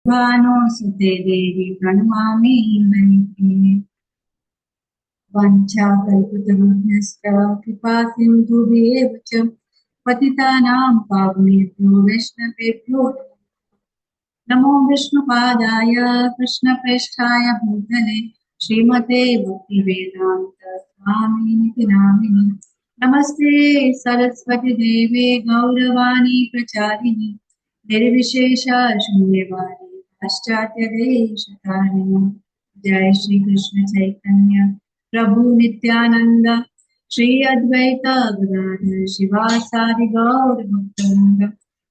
भानुसुते देवी प्रणमामि हरिप्रिये। वाञ्छाकल्पतरुभ्यश्च कृपा सिन्धुभ्येव च पतितानां पावनेभ्यो वैष्णवेभ्यो नमो विष्णुपादाय कृष्णप्रेष्ठाय भूतले श्रीमते भक्तिवेदान्त स्वामिनिति नामिने। नमस्ते सरस्वती देवे गौरवाणी प्रचारिणे निर्विशेष शून्यवादी पाश्चात्य देशकारिणे। जय श्री कृष्ण चैतन्य प्रभु नित्यानंद श्री अद्वैत गदाधर शिवासादि गौर भक्तवृंद।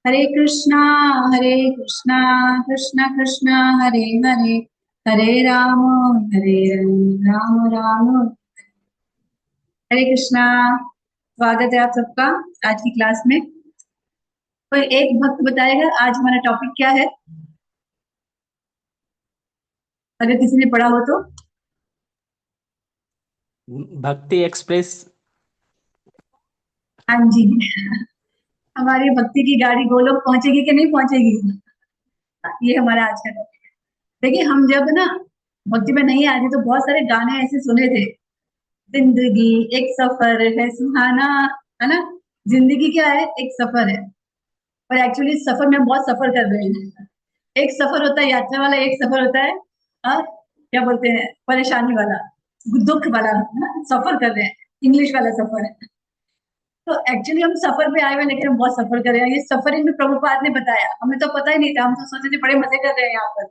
हरे कृष्णा कृष्णा कृष्णा हरे हरे, हरे राम राम राम। हरे कृष्णा। स्वागत है आप सबका आज की क्लास में। कोई एक भक्त बताएगा आज हमारा टॉपिक क्या है, अगर किसी ने पढ़ा हो तो। भक्ति एक्सप्रेस। हाँ जी। हमारी भक्ति की गाड़ी गोलोक पहुंचेगी कि नहीं पहुंचेगी, ये हमारा आज का टॉपिक है। देखिए हम जब ना भक्ति में नहीं आए थे तो बहुत सारे गाने ऐसे सुने थे, जिंदगी एक सफर है सुहाना, है ना। जिंदगी क्या है, एक सफर है। पर एक्चुअली सफर में बहुत सफर कर रहे हैं। एक सफर होता है यात्रा वाला, एक सफर होता है क्या बोलते हैं परेशानी वाला, दुख वाला, है ना? सफर कर रहे हैं, इंग्लिश वाला सफर है। तो एक्चुअली हम सफर पे आए हुए, लेकिन हम बहुत सफर कर रहे हैं। ये सफरिंग में प्रभुपाद ने बताया, हमें तो पता ही नहीं था, हम तो सोचे थे बड़े मजे कर रहे हैं यहाँ पर।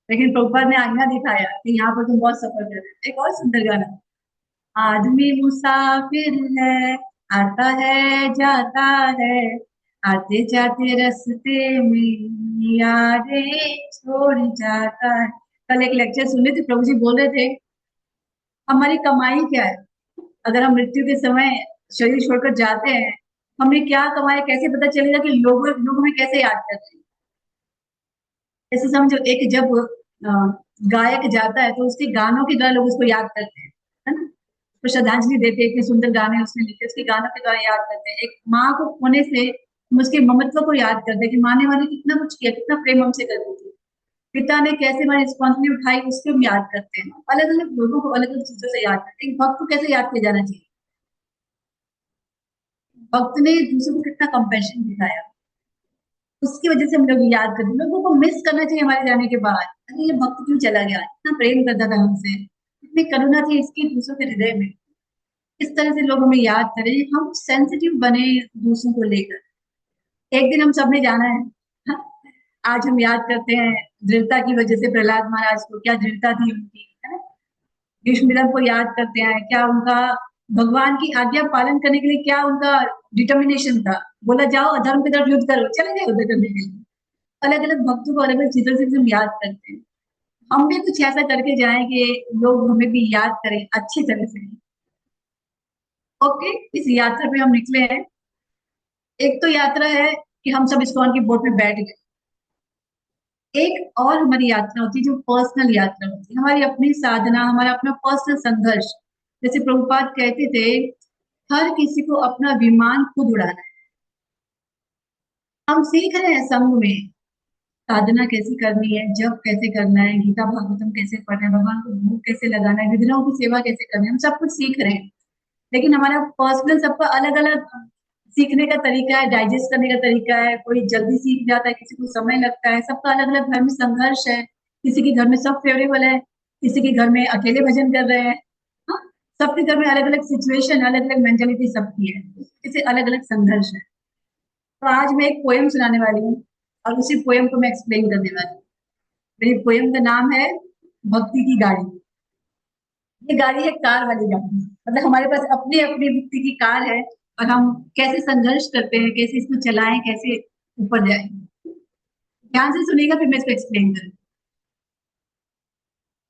लेकिन प्रभुपाद ने आज्ञा दिखाया कि यहाँ पर तुम बहुत सफर कर रहे हो। एक और सुंदर गाना, आदमी मुसाफिर है, आता है जाता है, आते जाते रास्ते में यादें छोड़ जाता है। कल एक लेक्चर सुने थे, प्रभु जी बोल रहे थे हमारी कमाई क्या है। अगर हम मृत्यु के समय शरीर छोड़कर जाते हैं, हमने क्या कमाया, कैसे पता चलेगा कि लोग हमें कैसे याद कर रहे हैं। जैसे समझो एक जब अ, गायक जाता है तो उसके गानों के द्वारा लोग उसको याद करते हैं, है ना। उसको श्रद्धांजलि देते हैं, इतने सुंदर गाने उसने लिखे, उसके गानों के द्वारा याद करते हैं। एक माँ को खोने से हम उसके ममत्व को याद करते हैं कि माँ ने हमारे कितना कुछ किया, कितना प्रेम हमसे करती थी। पिता ने कैसे हमारी रिस्पॉन्सिबिलिटी उठाई, उसको हम याद करते हैं। अलग अलग लोगों को अलग अलग चीजों से याद करते हैं। एक भक्त को कैसे याद किया जाना चाहिए, भक्त ने दूसरों को कितना कंपैशन दिखाया, उसकी वजह से हम लोग याद करते हैं। लोगों को मिस करना चाहिए हमारे जाने के बाद, अरे ये भक्त क्यों चला गया, इतना प्रेम करता था हमसे, इतनी करुणा थी इसकी दूसरों के हृदय में। इस तरह से लोग हमें याद करें, हम सेंसिटिव बने दूसरों को लेकर। एक दिन हम सबने जाना है। हाँ, आज हम याद करते हैं दृढ़ता की वजह से प्रहलाद महाराज को, क्या दृढ़ता थी उनकी, है ना। भीष्म पितामह को याद करते हैं, क्या उनका भगवान की आज्ञा पालन करने के लिए क्या उनका डिटर्मिनेशन था। बोला जाओ अधर्म की तरफ युद्ध करो, चले गए युद्ध करने के लिए। अलग अलग भक्तों को अलग अलग चीजों से हम याद करते हैं। हम भी कुछ ऐसा करके जाएं कि लोग हमें भी याद करें अच्छी तरह से। ओके, इस यात्रा पे हम निकले हैं। एक तो यात्रा है कि हम सब इस्कॉन की बोट में बैठ गए। एक और हमारी यात्रा होती है जो पर्सनल यात्रा होती है, हमारी अपनी साधना, हमारा अपना पर्सनल संघर्ष। जैसे प्रभुपाद कहते थे, हर किसी को अपना विमान खुद उड़ाना है। हम सीख रहे हैं संघ में साधना कैसे करनी है, जप कैसे करना है, गीता भागवतम कैसे पढ़ना है, भगवान को भोग कैसे लगाना है, विधुराओं की सेवा कैसे करनी है, हम सब कुछ सीख रहे हैं। लेकिन हमारा पर्सनल सबका अलग अलग सीखने का तरीका है, डाइजेस्ट करने का तरीका है। कोई जल्दी सीख जाता है, किसी को समय लगता है, सबका अलग अलग घर में संघर्ष है। किसी के घर में सब फेवरेबल है, किसी के घर में अकेले भजन कर रहे हैं। हाँ, सबके घर में अलग अलग सिचुएशन, अलग अलग मेंटेलिटी सबकी है, इससे अलग अलग संघर्ष है। तो आज मैं एक पोएम सुनाने वाली हूँ और उसी पोएम को मैं एक्सप्लेन करने वाली हूँ। मेरी पोएम का नाम है भक्ति की गाड़ी। ये गाड़ी है कार वाली गाड़ी, मतलब हमारे पास अपनी अपनी भक्ति की कार है, और हम कैसे संघर्ष करते हैं, कैसे इसको चलाएं, कैसे ऊपर जाएं। ध्यान से सुनिएगा फिर मैं इसको एक्सप्लेन करूँ।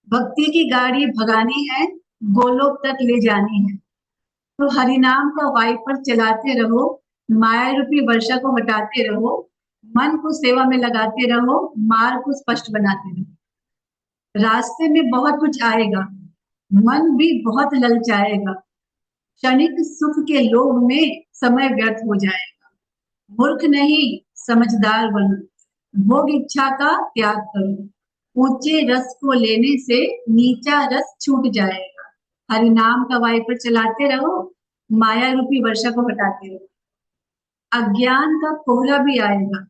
भक्ति की गाड़ी भगानी है, गोलोक तक ले जानी है, तो हरिनाम का वाइपर चलाते रहो, माया रूपी वर्षा को हटाते रहो, मन को सेवा में लगाते रहो, मार्ग को स्पष्ट बनाते रहो। रास्ते में बहुत कुछ आएगा, मन भी बहुत ललचाएगा, क्षणिक सुख के लोभ में समय व्यर्थ हो जाएगा। मूर्ख नहीं समझदार बनो, भोग इच्छा का त्याग करो, ऊंचे रस को लेने से नीचा रस छूट जाएगा। हरि नाम का वाइपर चलाते रहो, माया रूपी वर्षा को हटाते रहो। अज्ञान का कोहरा भी आएगा,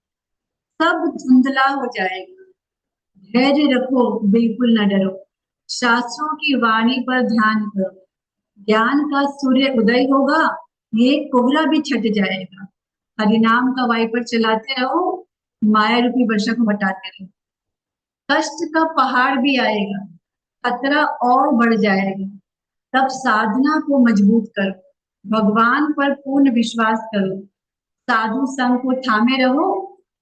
सब धुंधला हो जाएगा। धैर्य रखो, बिल्कुल न डरो, शास्त्रों की वाणी पर ध्यान करो। ज्ञान का सूर्य उदय होगा, ये कोहरा भी छट जाएगा। हरिनाम का वाइपर चलाते रहो, माया रूपी वर्षा को हटाते रहो। कष्ट का पहाड़ भी आएगा, खतरा और बढ़ जाएगा, तब साधना को मजबूत करो। भगवान पर पूर्ण विश्वास करो, साधु संग को थामे रहो,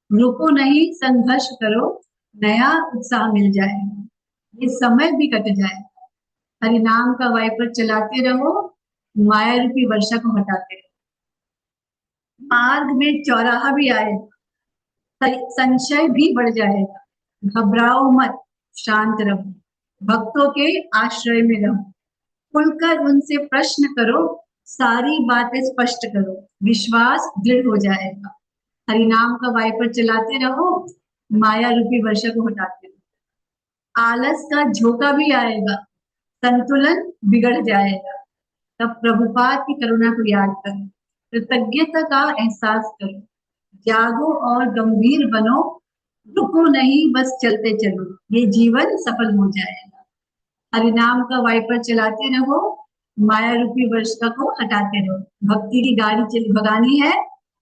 रुको नहीं, संघर्ष करो, नया उत्साह मिल जाएगा। ये समय भी कट जाएगा। हरिनाम का वाइपर चलाते रहो, माया रूपी वर्षा को हटाते रहो। मार्ग में चौराहा भी आएगा, संशय भी बढ़ जाएगा। घबराओ मत, शांत रहो, भक्तों के आश्रय में रहो, खुलकर उनसे प्रश्न करो, सारी बातें स्पष्ट करो, विश्वास दृढ़ हो जाएगा। हरिनाम का वाइपर चलाते रहो, माया रूपी वर्षा को हटाते रहो। आलस का झोंका भी आएगा, संतुलन बिगड़ जाएगा, तब प्रभुपाद की करुणा को याद करो, कृतज्ञता का एहसास करो, जागो और गंभीर बनो, रुको नहीं, बस चलते चलो, ये जीवन सफल हो जाएगा। हरिनाम का वाइपर चलाते रहो, माया रूपी वर्षा को हटाते रहो। भक्ति की गाड़ी भगानी है,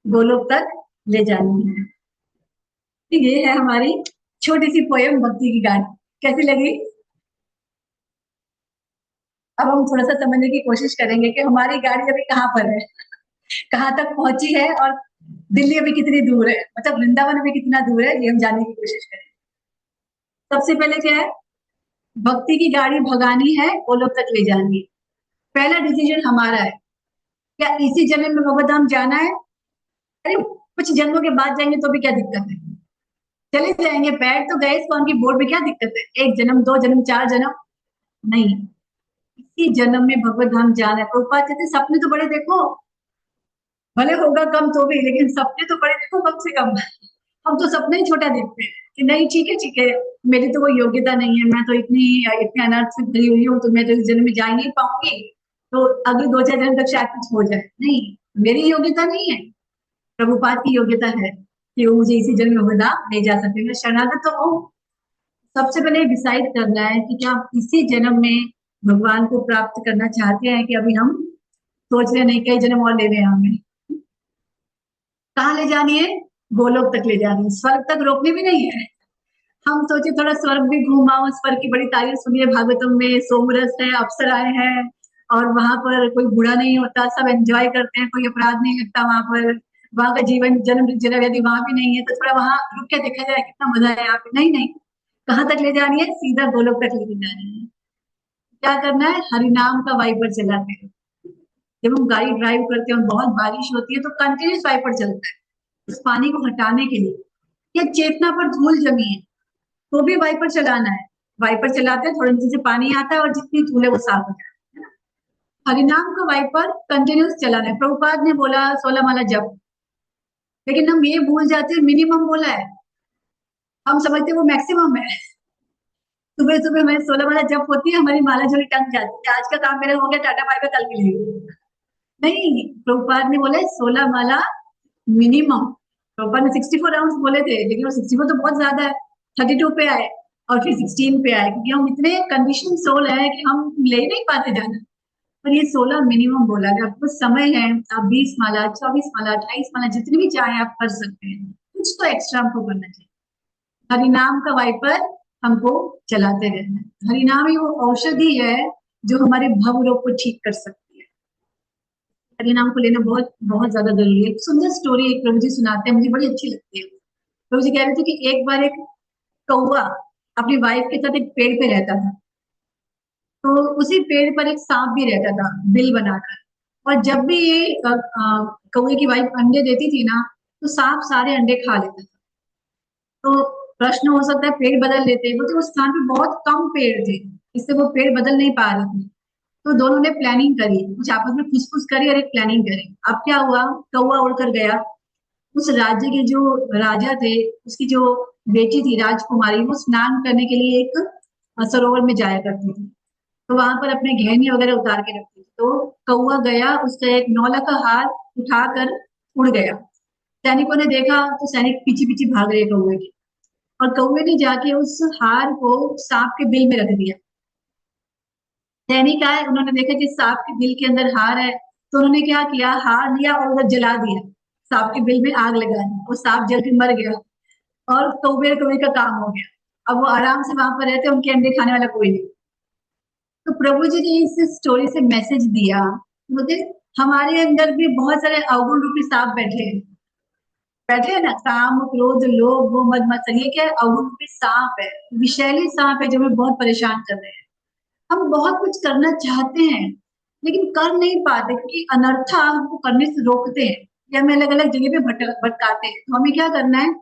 गोलोक तक ले जानी है। ये है हमारी छोटी सी पोयम भक्ति की गाड़ी। कैसी लगी? अब हम थोड़ा सा समझने की कोशिश करेंगे कि हमारी गाड़ी अभी कहाँ पर है, कहाँ तक पहुंची है, और दिल्ली अभी कितनी दूर है, मतलब वृंदावन अभी कितना दूर है, ये हम जानने की कोशिश करें। सबसे पहले क्या है, भक्ति की गाड़ी भगानी है, गोलोक तक ले जानी है। पहला डिसीजन हमारा है, क्या इसी जन्म में भगवत धाम जाना है? अरे कुछ जन्मों के बाद जाएंगे तो भी क्या दिक्कत है, चले जाएंगे, पैर तो गए कौन की बोर्ड में, क्या दिक्कत है? एक जन्म, दो जन्म, चार जन्म नहीं, इसी जन्म में भगवत धाम जाना है। प्रभुपाद कहते सपने तो बड़े देखो, भले होगा कम तो भी, लेकिन सपने तो बड़े देखो कम से कम। हम तो सपने ही छोटा देखते हैं कि नहीं ठीक है ठीक है, मेरी तो वो योग्यता नहीं है, मैं तो इतने अनर्थ से भरी हुई हूँ, तो मैं तो इस जन्म में जा ही नहीं पाऊंगी, तो अगले दो चार जन्म तक शायद कुछ हो जाए। नहीं, मेरी योग्यता नहीं है, प्रभुपाद की योग्यता है कि वो मुझे इसी जन्म में होगा ले जा सकते हैं। शरणागत तो हो, सबसे पहले डिसाइड करना है कि क्या आप इसी जन्म में भगवान को प्राप्त करना चाहते हैं, कि अभी हम सोच रहे नहीं कई जन्म और ले रहे हैं हमें। कहाँ ले जानी है? गोलोक तक ले जानी है, स्वर्ग तक रोकने भी नहीं है। हम सोचे थोड़ा स्वर्ग भी घूमाओ, स्वर्ग की बड़ी तारीफ सुनी है भागवतम में, सोमरस है, अप्सराएं हैं, और वहां पर कोई बुरा नहीं होता, सब एंजॉय करते हैं, कोई अपराध नहीं लगता वहां पर। वहां का जीवन जन्म जन्म यदि वहां भी नहीं है तो थोड़ा वहां रुक के देखा जाए कितना मजा है यहाँ पे। नहीं नहीं, कहाँ तक ले जानी है? सीधा गोलोक तक लेके जानी है। क्या करना है? हरिनाम का वाइपर चलाते हैं। जब हम गाड़ी ड्राइव करते हैं और बहुत बारिश होती है तो कंटिन्यूस वाइपर चलता है उस पानी को हटाने के लिए। या चेतना पर धूल जमी है तो भी वाइपर चलाना है, वाइपर चलाते हैं, थोड़ी नीचे से पानी आता है और जितनी धूल है वो साफ हो जाती है ना। हरिनाम का वाइपर कंटिन्यूस चलाना है। प्रभुपाद ने बोला 16 माला जप, लेकिन हम ये भूल जाते हैं मिनिमम बोला है, हम समझते हैं वो मैक्सिमम है। सुबह सुबह हमारी 16 माला जप होती है, हमारी माला झोली टंग जाती है, आज का काम मेरा हो गया, टाटा बाय बाय, कल मिलेगी। नहीं, प्रभुपाद ने बोला 16 माला मिनिमम। प्रभुपाद ने 64 राउंड बोले थे, लेकिन वो 64 तो बहुत ज्यादा है, 32 पे आए और फिर 16 पे आए, क्योंकि हम इतने कंडीशन सोल है कि हम ले नहीं पाते जाना। पर ये 16 मिनिमम बोला गया। आपको समय है, आप 20 माला, 24 माला, 28 माला, जितनी भी चाहे आप कर सकते हैं, कुछ तो एक्स्ट्रा हमको करना चाहिए। हरिनाम का वाइपर हमको चलाते रहना है। हरिनाम ही वो औषधि है जो हमारे भव रोग को ठीक कर सकती है। हरिनाम को लेना बहुत बहुत ज्यादा जरूरी है। सुंदर स्टोरी एक प्रभु जी सुनाते हैं, मुझे बड़ी अच्छी लगती है। प्रभु जी कह रहे थे कि एक बार एक कौवा अपनी वाइफ के साथ एक पेड़ पे रहता था, तो उसी पेड़ पर एक सांप भी रहता था बिल बनाकर। और जब भी ये कौवे की वाइफ अंडे देती थी ना, तो सांप सारे अंडे खा लेता था। तो प्रश्न हो सकता है पेड़ बदल लेते, बोलते उस स्थान पे बहुत कम पेड़ थे, इससे वो पेड़ बदल नहीं पा रहे थे। तो दोनों ने प्लानिंग करी, कुछ आपस में खुसफुस करी और एक प्लानिंग करी। अब क्या हुआ, कौवा उड़कर गया, उस राज्य के जो राजा थे, उसकी जो बेटी थी राजकुमारी, वो स्नान करने के लिए एक सरोवर में जाया करती थी। तो वहां पर अपने गहने वगैरह उतार के रखती थी। तो कौआ गया, उसका एक नौलखा हार उठाकर उड़ गया। सैनिकों ने देखा तो सैनिक पीछे पीछे भाग रहे कौए के, और कौए ने जाके उस हार को सांप के बिल में रख दिया। सैनिक आए, उन्होंने देखा कि सांप के बिल के अंदर हार है, तो उन्होंने क्या किया, हार लिया और उधर जला दिया, सांप के बिल में आग लगा दी, और सांप जल के मर गया, और कौवे कौवे का काम हो गया। अब वो आराम से वहां पर रहते, उनके अंडे खाने वाला कोई नहीं। तो प्रभु जी ने इस स्टोरी से मैसेज दिया, मुझे हमारे अंदर भी बहुत सारे अवगुण रूपी सांप बैठे हैं। बैठे हैं ना, काम क्रोध लोभ वो मद मत्सर, ये क्या है, अवगुण रूपी सांप है, विषैली सांप है जो हमें बहुत परेशान कर रहे हैं। हम बहुत कुछ करना चाहते हैं लेकिन कर नहीं पाते, क्योंकि अनर्था हमको करने से रोकते हैं या हमें अलग अलग जगह पे भटकाते हैं। तो हमें क्या करना है,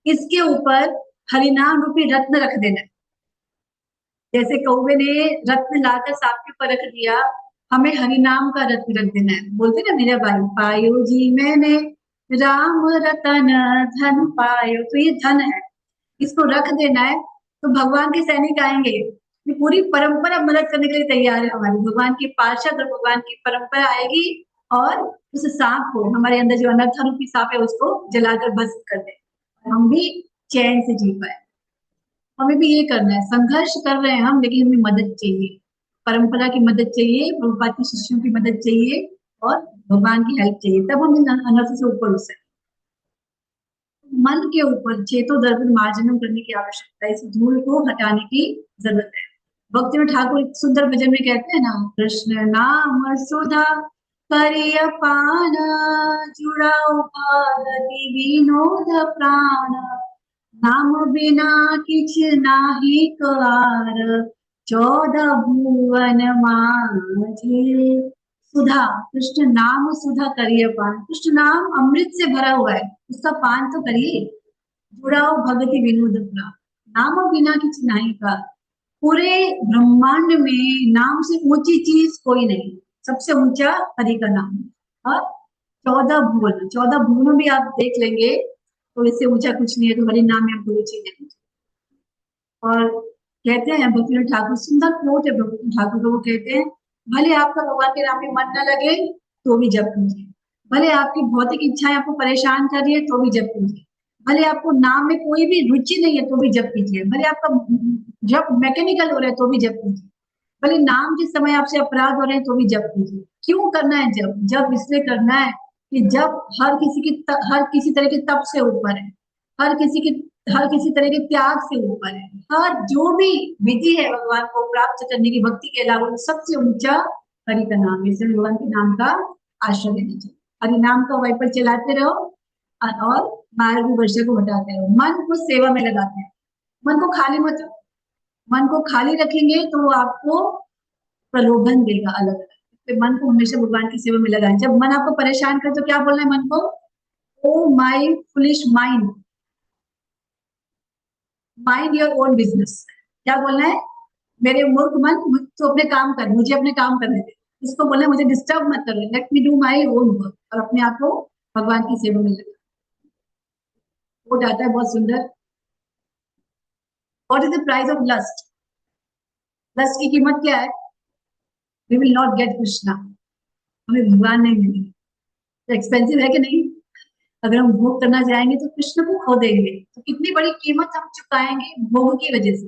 इसके ऊपर हरिनाम रूपी रत्न रख देना है। जैसे कौवे ने रत्न लाकर सांप के ऊपर रख दिया, हमें हरिनाम का रत्न रख देना है। बोलते ना मेरा भाई, पायो जी मैंने राम रतन धन पायो, तो ये धन है, इसको रख देना है। तो भगवान के सैनिक आएंगे, ये पूरी परंपरा मदद करने के लिए तैयार है हमारी, भगवान की पार्षद और भगवान की परंपरा आएगी, और उस सांप को, हमारे अंदर जो अनर्था रूपी सांप है, उसको जलाकर भस्म कर दे, हम भी चैन से जी पाए। हमें भी ये करना है, संघर्ष कर रहे हैं हम, लेकिन हमें मदद चाहिए, परंपरा की मदद चाहिए, प्रभुपाद के शिष्यों की मदद चाहिए, और भगवान की हेल्प चाहिए, तब हम इन अनर्थ से ऊपर उठ सकते। मन के ऊपर चेतो दर्पण मार्जनम करने की आवश्यकता है, इस धूल को हटाने की जरूरत है। भक्ति में ठाकुर एक सुंदर भजन में कहते हैं ना, कृष्ण नाम सुधा करिय पान, जुड़ाओ भागति विनोद प्राण, नाम बिना किछ नाही कार, 14 भुवन माझे। सुधा, कृष्ण नाम सुधा करिय पान, कृष्ण नाम अमृत से भरा हुआ है, उसका पान तो करिए। जुड़ाओ भगति विनोद प्राण, नाम बिना किछ नाही का। पूरे ब्रह्मांड में नाम से ऊंची चीज कोई नहीं, सबसे ऊंचा हरि का नाम है। और 14 भुवन, 14 भुवन भी आप देख लेंगे तो इससे ऊंचा कुछ नहीं है, तो हरि नाम में हमको रुचि नहीं। और कहते हैं भक्ति ठाकुर, सुंदर क्लोट है भक्ति ठाकुर को, वो कहते हैं, भले आपका भगवान के नाम में मन न लगे तो भी जप कीजिए, भले आपकी भौतिक इच्छाएं आपको परेशान कर रही है तो भी जप कीजिए, भले आपको नाम में कोई भी रुचि नहीं है तो भी जप कीजिए, भले आपका जप मैकेनिकल हो रहा है तो भी जप कीजिए, भले नाम के समय आपसे अपराध हो रहे हैं तो भी जप कीजिए। क्यों करना है जप? जप इसलिए करना है कि जब हर किसी तरह के तप से ऊपर है, हर किसी के हर किसी तरह के त्याग से ऊपर है, हर जो भी विधि है भगवान को प्राप्त करने की भक्ति के अलावा, सबसे ऊंचा हरि का नाम है, इसलिए भगवान के नाम का आश्रय लेना चाहिए। हरि नाम का वाइपर चलाते रहो, और मार्ग वर्षा को हटाते रहो, मन को सेवा में लगाते हैं, मन को खाली मत रखो। मन को खाली रखेंगे तो वो आपको प्रलोभन देगा अलग अलग, तो मन को हमेशा भगवान की सेवा में लगाएं। जब मन आपको परेशान करे तो क्या बोलना है मन को, oh my foolish mind, mind your own business. क्या बोलना है, मेरे मूर्ख मन, तो अपने काम कर, मुझे अपने काम करने दे। इसको बोलना है, मुझे डिस्टर्ब मत करो, let me do my own work, और अपने आप को भगवान की सेवा में लगा। वो आता है बहुत सुंदर, what is the price of lust? Lust की कीमत क्या है? We will not get Krishna, हमें भगवान नहीं मिलेंगे। तो एक्सपेंसिव है कि नहीं? अगर हम भोग करना चाहेंगे तो कृष्ण को खो देंगे, तो कितनी बड़ी कीमत हम चुकाएंगे भोग की वजह से।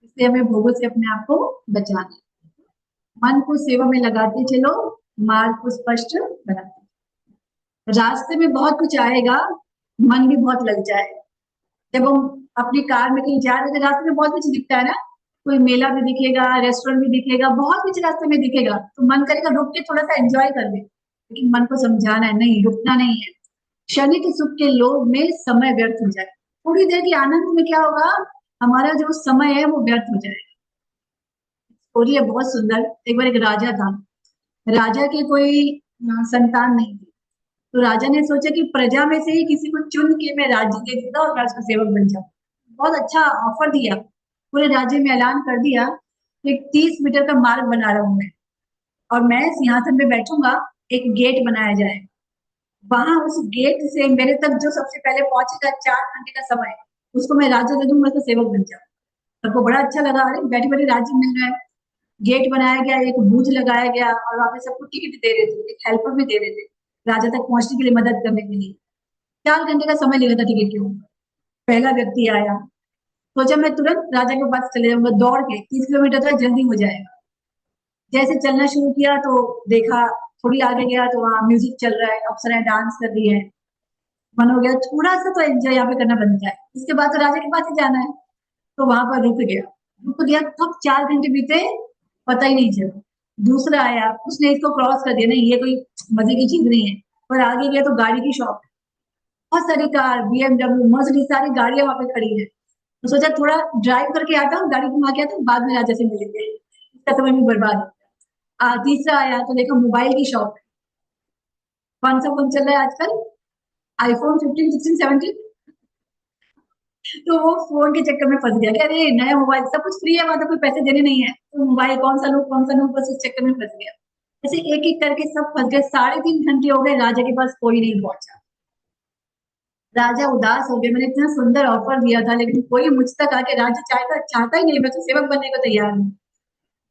इसलिए हमें भोगों से अपने आप को बचाना है। मन को सेवा में लगाते चलो, मार्ग को स्पष्ट बनाते। रास्ते में बहुत कुछ आएगा, मन भी बहुत लग जाएगा। जब हम अपनी कार में कहीं जा रहे थे, रास्ते में बहुत कुछ दिखता है ना, कोई मेला भी दिखेगा, रेस्टोरेंट भी दिखेगा, बहुत कुछ रास्ते में दिखेगा, तो मन करेगा रुक के थोड़ा सा एंजॉय कर ले, लेकिन मन को समझाना है, नहीं, रुकना नहीं है। क्षणिक सुख के लोभ में समय व्यर्थ हो जाए, थोड़ी देर के आनंद में क्या होगा, हमारा जो समय है वो व्यर्थ हो जाएगा। और ये बहुत सुंदर, एक बार एक राजा था, राजा के कोई संतान नहीं थी, तो राजा ने सोचा कि प्रजा में से ही किसी को चुन के मैं राज्य दे देता और मैं उसका सेवक बन जाऊं। बहुत अच्छा ऑफर दिया, पूरे राज्य में ऐलान कर दिया कि 30 मीटर का मार्ग बना रहा हूं मैं, और मैं सिंहासन पे बैठूंगा, एक गेट बनाया जाए, वहां उस गेट से मेरे तक जो सबसे पहले पहुंचेगा, 4 घंटे का समय, उसको मैं राज्य दे दूंगा तो सेवक बन जाऊँ। सबको बड़ा अच्छा लगा, अरे बैठे बैठे राज्य मिल रहा है। गेट बनाया गया, एक बूथ लगाया गया और वहां पे सबको टिकट दे रहे थे, एक हेल्पर भी दे रहे थे राजा तक पहुंचने के लिए, मदद करने के लिए। 4 घंटे का समय लगा था टिकट के ऊपर। पहला व्यक्ति आया, सोचा मैं तुरंत राजा के पास चले जाऊंगा दौड़ के, 30 किलोमीटर तो जल्दी हो जाएगा। जैसे चलना शुरू किया तो देखा, थोड़ी आगे गया तो वहाँ म्यूजिक चल रहा है, अप्सराएं डांस कर रही है। मन हो गया थोड़ा सा तो एंजॉय यहाँ पे करना बनता है, इसके बाद तो राजा के पास ही जाना है। तो वहां पर रुक गया कब 4 घंटे बीते पता ही नहीं चला। दूसरा आया, उसने इसको क्रॉस कर दिया, नहीं ये कोई मजे की चीज नहीं है। और आगे गया तो गाड़ी की शॉप, बहुत सारी कार, बीएमडब्ल्यू, मर्सिडीज, सारी गाड़ियां वहां पे खड़ी है। तो सोचा थोड़ा ड्राइव करके आता हूँ, गाड़ी घुमा के आता हूँ, बाद में राजा से मिलेंगे, इसका समय भी बर्बाद हो गया। तीसरा आया तो देखा मोबाइल की शॉप, कौन सा फोन चल रहा है आजकल, आईफोन 15, 16, 17। तो वो फोन के चक्कर में फंस गया कि अरे नया मोबाइल, सब कुछ फ्री है, वहां तो कोई पैसे देने नहीं है, तो मोबाइल कौन सा लूं, बस उस चक्कर में फंस गया। ऐसे एक एक करके सब फंस गए, 3.5 घंटे हो गए, राजा के पास कोई नहीं पहुंचा। राजा उदास हो गया, मैंने इतना सुंदर ऑफर दिया था लेकिन कोई मुझ तक आके, राजा चाहता चाहता ही नहीं, मैं तो सेवक बनने को तैयार हूँ।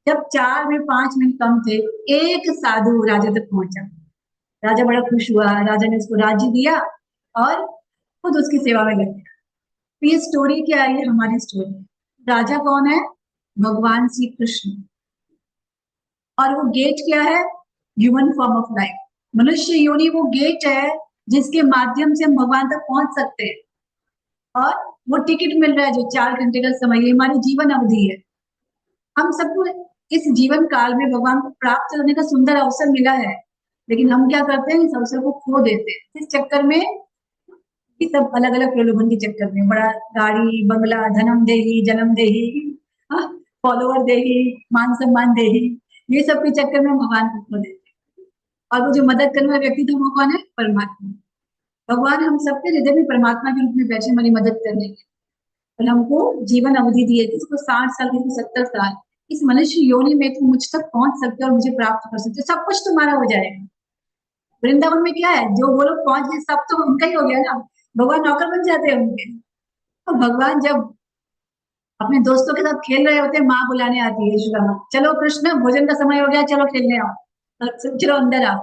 जब 4 में 5 मिनट कम थे, एक साधु राजा तक पहुंचा। राजा बड़ा खुश हुआ, राजा ने उसको राज्य दिया और खुद उसकी सेवा में लग गया। तो ये स्टोरी क्या है, ये हमारी स्टोरी है। राजा कौन है? भगवान श्री कृष्ण। और वो गेट क्या है? Human form of life. मनुष्य योनि वो गेट है जिसके माध्यम से हम भगवान तक पहुंच सकते हैं। और वो टिकट मिल रहा है जो 4 घंटे का समय, ये हमारी जीवन अवधि है। हम सबको इस जीवन काल में भगवान को प्राप्त करने का सुंदर अवसर मिला है, लेकिन हम क्या करते हैं, इस अवसर को खो देते हैं इस चक्कर में कि सब अलग अलग प्रलोभन के चक्कर में, बड़ा गाड़ी बंगला, धनम देही जन्म देही, फॉलोवर देही, मान सम्मान देही, ये सब के चक्कर में हम भगवान को खो देते हैं। और वो जो मदद करने वाला व्यक्ति था वो कौन है? परमात्मा। भगवान हम सबके हृदय में परमात्मा के रूप में बैठे हमारी मदद करने के, और हमको जीवन अवधि दी है, किसी को 60 साल, किसी को 70 साल। इस मनुष्य योनि में तुम मुझ तक पहुंच सकते हो और मुझे प्राप्त कर सकते हो, सब कुछ तुम्हारा हो जाएगा। वृंदावन में क्या है, जो वो लोग पहुंच गए सब तो उनका ही हो गया ना, भगवान नौकर बन जाते हैं उनके। तो भगवान जब अपने दोस्तों के साथ खेल रहे होते हैं, माँ बुलाने आती है, यशोदा, चलो कृष्ण भोजन का समय हो गया, चलो खेलने आओ, चलो अंदर आओ।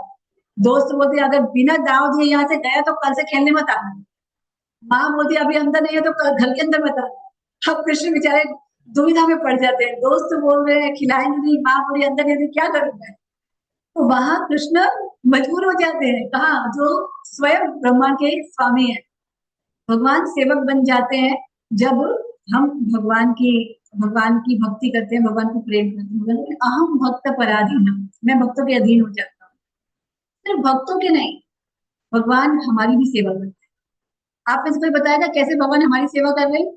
दोस्त बोलते अगर बिना दाव दिए यहाँ से गया तो कल से खेलने मत आना। माँ बोलती अभी अंदर नहीं है तो घर के अंदर मत आना। अब कृष्ण बेचारे दुविधा में पड़ जाते हैं, दोस्त बोल रहे हैं खिलाएंगे नहीं, माँ बोली अंदर नहीं है तो क्या करूं मैं। तो वहां कृष्ण मजबूर हो जाते हैं, कहा जो स्वयं ब्रह्मा के स्वामी है। भगवान सेवक बन जाते हैं जब हम भगवान की भक्ति करते हैं, भगवान को प्रेम करते हैं। भगवान कहते हैं, अहम भक्त पराधीन, मैं भक्तों के अधीन हो जाता हूँ। सिर्फ भक्तों के नहीं, भगवान हमारी भी सेवा करते हैं। आप में से कोई बताएगा कैसे भगवान हमारी सेवा कर रहे हैं?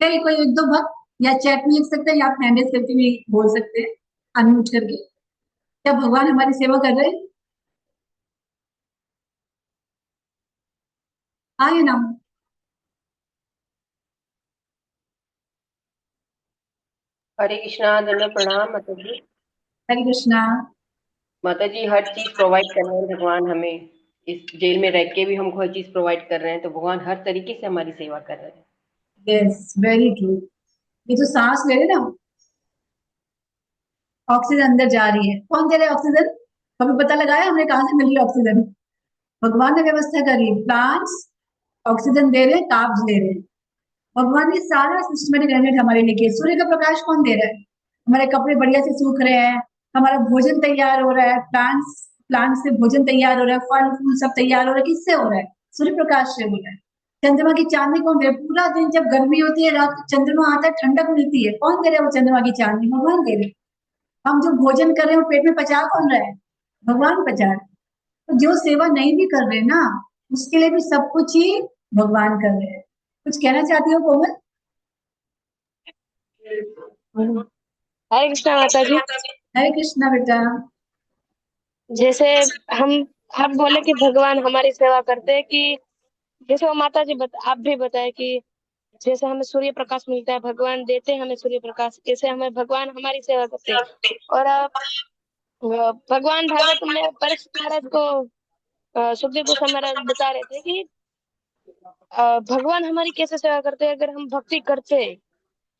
कहीं कोई एक दो भक्त, या चैट में लिख सकते हैं या आप हैंड रेज करके भी बोल सकते हैं, अनम्यूट करके। क्या भगवान हमारी सेवा कर रहे हैं? हाँ या ना? हरे कृष्णा, दंडवत प्रणाम माता जी। हरे कृष्णा। माता जी हर चीज प्रोवाइड कर रहे हैं भगवान हमें। इस जेल में रह के भी हमको हर चीज प्रोवाइड कर रहे हैं, तो भगवान हर तरीके से हमारी सेवा कर रहे हैं। Yes, very true. ये जो सांस ले रहे ना, ऑक्सीजन अंदर जा रही है, कौन दे रहा है ऑक्सीजन? कभी पता लगाया हमने कहाँ से मिल रही है ऑक्सीजन? भगवान ने व्यवस्था करी, प्लांट्स ऑक्सीजन दे रहे हैं, कार्ब्स दे रहे हैं। भगवान ने सारा सिस्टमेटिक अरेंजमेंट हमारे लिए किया। सूर्य का प्रकाश कौन दे रहा है? हमारे कपड़े बढ़िया से सूख रहे हैं, हमारा भोजन तैयार हो रहा है, प्लांट्स प्लांट से भोजन तैयार हो रहा है, फल फूल सब तैयार हो रहा है, किससे हो रहा है? सूर्य प्रकाश से हो रहा है। चंद्रमा की चांदनी कौन दे रहा है? पूरा दिन जब गर्मी होती है, रात को चंद्रमा आता है, ठंडक मिलती है, कौन दे रहा है वो चंद्रमा की चांदनी? भगवान दे रहे हैं। हम जो भोजन कर रहे हैं वो पेट में पचा कौन रहा है? भगवान पचा रहे हैं। तो जो सेवा नहीं भी कर रहे ना, उसके लिए भी सब कुछ ही भगवान कर रहे हैं। कुछ कहना चाहती हो कोमल? हरे कृष्णा माता जी। हरे कृष्णा बेटा। जैसे हम हम बोले कि भगवान हमारी सेवा करते हैं, कि जैसे वो माता जी आप भी बताए कि जैसे हमें सूर्य प्रकाश मिलता है, भगवान देते हैं हमें सूर्य प्रकाश, ऐसे हमें भगवान हमारी सेवा करते हैं। और भगवान भागवत में परीक्षित महाराज को सुखदेव गोस्वामी महाराज बता रहे थे कि भगवान हमारी कैसे सेवा करते हैं? अगर हम भक्ति करते हैं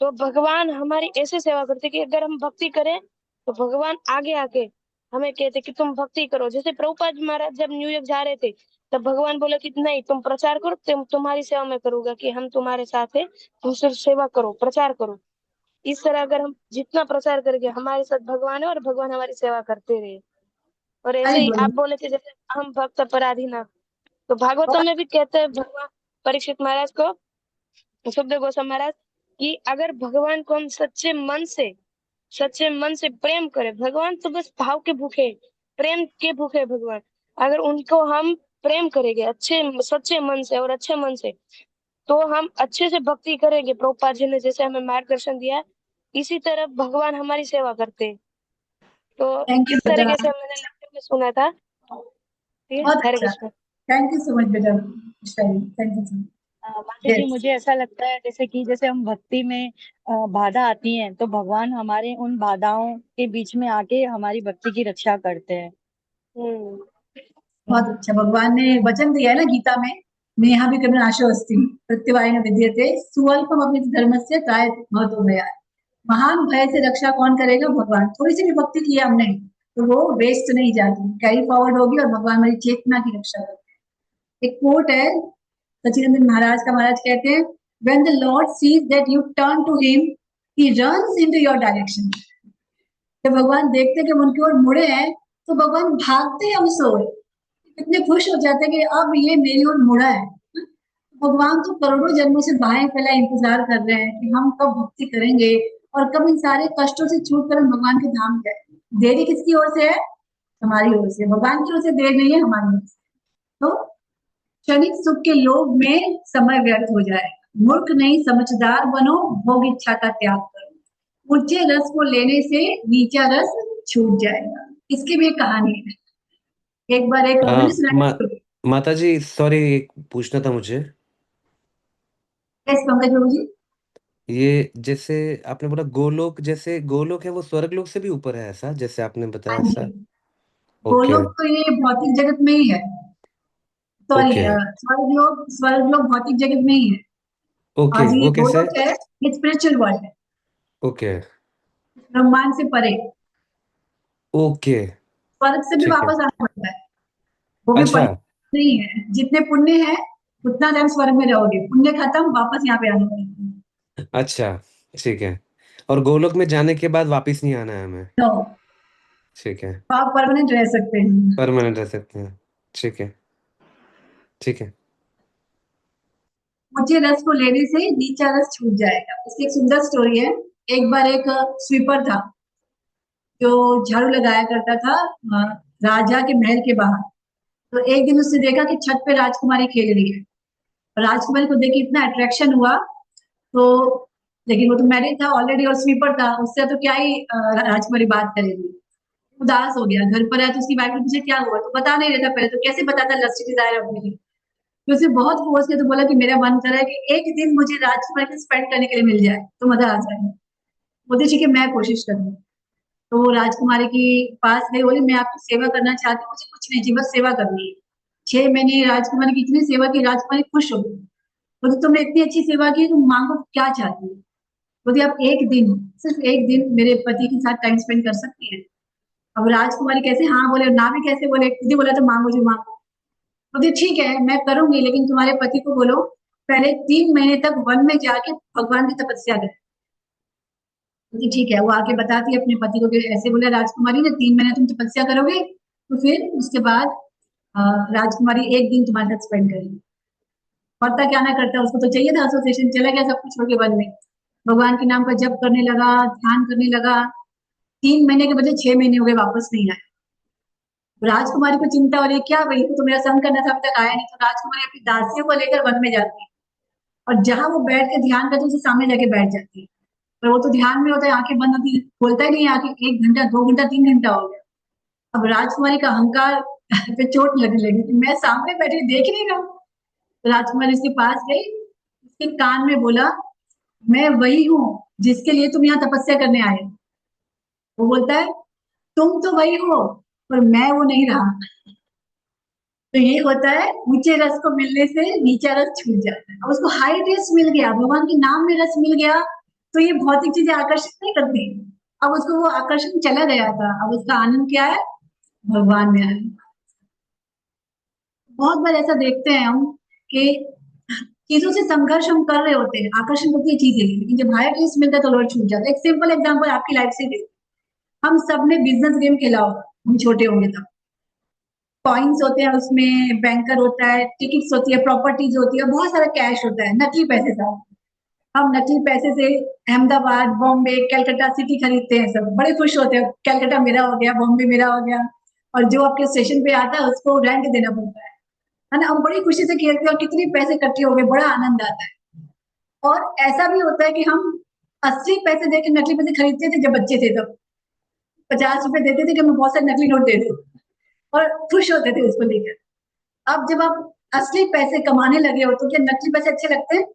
तो भगवान हमारी ऐसे सेवा करते हैं कि अगर हम भक्ति करें तो भगवान आगे आके हमें कहते कि तुम भक्ति करो। जैसे प्रभुपाद महाराज जब न्यूयॉर्क जा रहे थे तब भगवान बोले कि नहीं, तुम प्रचार करो, तुम्हारी सेवा मैं करूंगा, कि हम तुम्हारे साथ है, तुम सिर्फ सेवा करो, प्रचार करो। इस तरह अगर हम जितना प्रचार करेंगे, हमारे साथ भगवान है और भगवान हमारी सेवा करते रहे। और ऐसे सही ही बोले। आप बोले थे जैसे हम भक्त पराधीना, तो भागवतम में भी कहते हैं भगवान परीक्षित महाराज को, सुखदेव गोस्वामी महाराज, कि अगर भगवान को हम सच्चे मन से प्रेम करें, भगवान तो बस भाव के भूखे हैं, प्रेम के भूखे हैं भगवान। अगर उनको हम प्रेम करेंगे अच्छे सच्चे मन से और अच्छे मन से, तो हम अच्छे से भक्ति करेंगे। प्रभुपाद जी ने जैसे हमें मार्गदर्शन दिया, इसी तरह भगवान हमारी सेवा करते हैं। तो थैंक यू इस बेटा, तरीके से मैंने लेक्चर में सुना था। ठीक है, बहुत हरे अच्छा। Krishna. Thank you so much बेटा, थैंक यू सो मच। माता जी, यस। मुझे ऐसा लगता है जैसे कि जैसे हम भक्ति में बाधा आती है तो भगवान हमारे उन बाधाओं के बीच में आके हमारी भक्ति की रक्षा करते हैं। हम्म। बहुत अच्छा, भगवान ने वचन दिया है ना गीता में, नेहा भी कर्मण आशो अस्ति प्रत्यवायन विद्यते स्वल्पम अपनी धर्मस्य त्राय महतो भया। महान भय से रक्षा कौन करेगा? भगवान। थोड़ी सी भी भक्ति की हमने तो वो वेस्ट नहीं जाती, कैरी फॉरवर्ड होगी और भगवान हमारी चेतना की रक्षा करते हैं। एक कोट है सचिनंदन महाराज का, महाराज कहते हैं, when the lord sees that you turn to him he runs into your direction। जब भगवान देखते हैं कि हम उनकी ओर मुड़े हैं तो भगवान भागते हैं हमसे, इतने खुश हो जाते हैं कि अब ये मेरी ओर मुड़ा है। भगवान तो करोड़ों जन्मों से बाहें फैलाए इंतजार कर रहे हैं कि हम कब भक्ति करेंगे और कब इन सारे कष्टों से छूट कर हम भगवान के धाम जाए। देरी किसकी ओर से है? हमारी ओर से। भगवान की ओर से देर नहीं है, हमारी ओर से। तो क्षणिक सुख के लोभ में समय व्यर्थ हो जाए, मूर्ख नहीं समझदार बनो, भोग इच्छा का त्याग करो, ऊंचे रस को लेने से नीचा रस छूट जाएगा। इसकी भी एक कहानी है, एक बार एक मैंने सुना मा, है। माता जी सॉरी, एक पूछना था मुझे। यस पंकज बाबू जी। ये जैसे आपने बोला गोलोक, जैसे गोलोक है वो स्वर्गलोक से भी ऊपर है, ऐसा जैसे आपने बताया हाँ जी, ऐसा? ओके। गोलोक तो ये भौतिक जगत में ही है। Sorry, okay. स्वर्ग लोक भौतिक जगत में ही है। ओके और जो ये वो कैसे? गोलोक है ये स्पिरिचुअल वर्ल्ड है, ओके। ब्रह्मांड से परे। ओके। स्वर्ग से भी ठीक है। वापस आना पड़ता है, वो भी अच्छा। परमानेंट नहीं है। जितने पुण्य है उतना टाइम स्वर्ग में रहोगे, पुण्य खत्म वापस यहाँ पे आना पड़ेगा। अच्छा। ठीक है। और गोलोक में जाने के बाद वापस नहीं आना है हमें? तो ठीक है। आप परमानेंट रह सकते हैं। परमानेंट रह सकते हैं। ठीक है। ठीक है। ऊंचे रस को लेने से नीचा रस छूट जाएगा। इसकी एक सुंदर स्टोरी है। एक बार एक स्वीपर था जो झाड़ू लगाया करता था राजा के महल के बाहर। तो एक दिन उसने देखा कि छत पे राजकुमारी खेल रही है। राजकुमारी को देख के इतना अट्रैक्शन हुआ, तो लेकिन वो तो मैरिड था ऑलरेडी और स्वीपर था, उससे तो क्या ही राजकुमारी बात करेगी। उदास हो गया, घर पर आया तो उसकी वाइफ ने पूछा क्या हुआ, तो बता नहीं रहता, पहले तो कैसे बताता लस्ट डिजायर अपने लिए। तो उसे बहुत फोर्स किया तो बोला कि मेरा मन कर रहा है कि एक दिन मुझे राजकुमारी के स्पेंड करने के लिए मिल जाए तो मजा आ जाए। बोलते ठीक है मैं कोशिश करूंगी। तो वो राजकुमारी के पास गई, बोली मैं आपकी सेवा करना चाहती हूँ, मुझे कुछ नहीं चाहिए, बस सेवा करनी है। 6 महीने राजकुमारी की इतनी सेवा की, राजकुमारी खुश हो गई। बोलती तुमने इतनी अच्छी सेवा की, तुम मांगो क्या चाहती हो। बोलती आप एक दिन, सिर्फ एक दिन मेरे पति के साथ टाइम स्पेंड कर सकती है। अब राजकुमारी कैसे हाँ बोले और ना भी कैसे बोले, खुद ही बोला तो मांगो जो मांगो। बोलती ठीक है मैं करूंगी, लेकिन तुम्हारे पति को बोलो पहले 3 महीने तक वन में जाके भगवान की तपस्या करे। बोलती ठीक है। वो आके बताती है अपने पति को कि ऐसे बोले राजकुमारी ने 3 महीने तुम तपस्या करोगे तो फिर उसके बाद राजकुमारी एक दिन तुम्हारे साथ स्पेंड करेगी। करता क्या ना करता, उसको तो चाहिए था एसोसिएशन, चला गया सब कुछ छोड़ के वन में। भगवान के नाम का जप करने लगा, ध्यान करने लगा। 3 महीने के बजाय 6 महीने हो गए, वापस नहीं आया। राजकुमारी को चिंता हो रही है क्या भाई, तो मेरा संग करना था अभी तक आया नहीं। तो राजकुमारी अपनी दासियों को लेकर वन में जाती है और जहां वो बैठ के ध्यान करती है उसके सामने जाके बैठ जाती है। पर वो तो ध्यान में होता है, आंखें बंद होती है, खोलता ही नहीं है आंखें। 1 घंटा 2 घंटा 3 घंटा हो गया। अब राजकुमारी का अहंकार पे चोट लगने लगी कि मैं सामने बैठी देख नहीं रहा हूँ। तो राजकुमारी उसके पास गई, उसके कान में बोला मैं वही हूँ जिसके लिए तुम यहाँ तपस्या करने आए हो। वो बोलता है तुम तो वही हो पर मैं वो नहीं रहा। तो ये होता है, ऊंचे रस को मिलने से नीचा रस छूट जाता है। अब उसको हाई रस मिल गया, भगवान के नाम में रस मिल गया, तो ये भौतिक चीजें आकर्षित नहीं करती। अब उसको वो आकर्षण चला गया था, अब उसका आनंद क्या है, भगवान में है। बहुत बार ऐसा देखते हैं हम कि चीजों से संघर्ष हम कर रहे होते हैं, आकर्षण होती है चीजें, लेकिन जब हायर टेस्ट मिलता है तो लोड छूट जाता है। एक सिंपल एग्जांपल आपकी लाइफ से दे, हम सब ने बिजनेस गेम खेला होगा, हम छोटे होंगे तब। कॉइन्स होते हैं उसमें, बैंकर होता है, टिकट्स होती है, प्रॉपर्टीज होती है, बहुत सारा कैश होता है, नकली पैसे था। हम नकली पैसे से अहमदाबाद, बॉम्बे, कलकत्ता सिटी खरीदते हैं, सब बड़े खुश होते हैं, कलकत्ता मेरा हो गया, बॉम्बे मेरा हो गया। और जो आपके स्टेशन पे आता है उसको रेंट देना पड़ता है ना। हम बड़ी खुशी से खेलते हैं और कितने पैसे इकट्ठे हो गए, बड़ा आनंद आता है। और ऐसा भी होता है कि हम असली पैसे देके नकली पैसे खरीदते थे जब बच्चे थे तब। 50 रुपए देते थे कि हमें बहुत सारे नकली नोट दे दो, और खुश होते थे उसको लेकर। अब जब आप असली पैसे कमाने लगे हो तो क्या नकली पैसे अच्छे लगते हैं?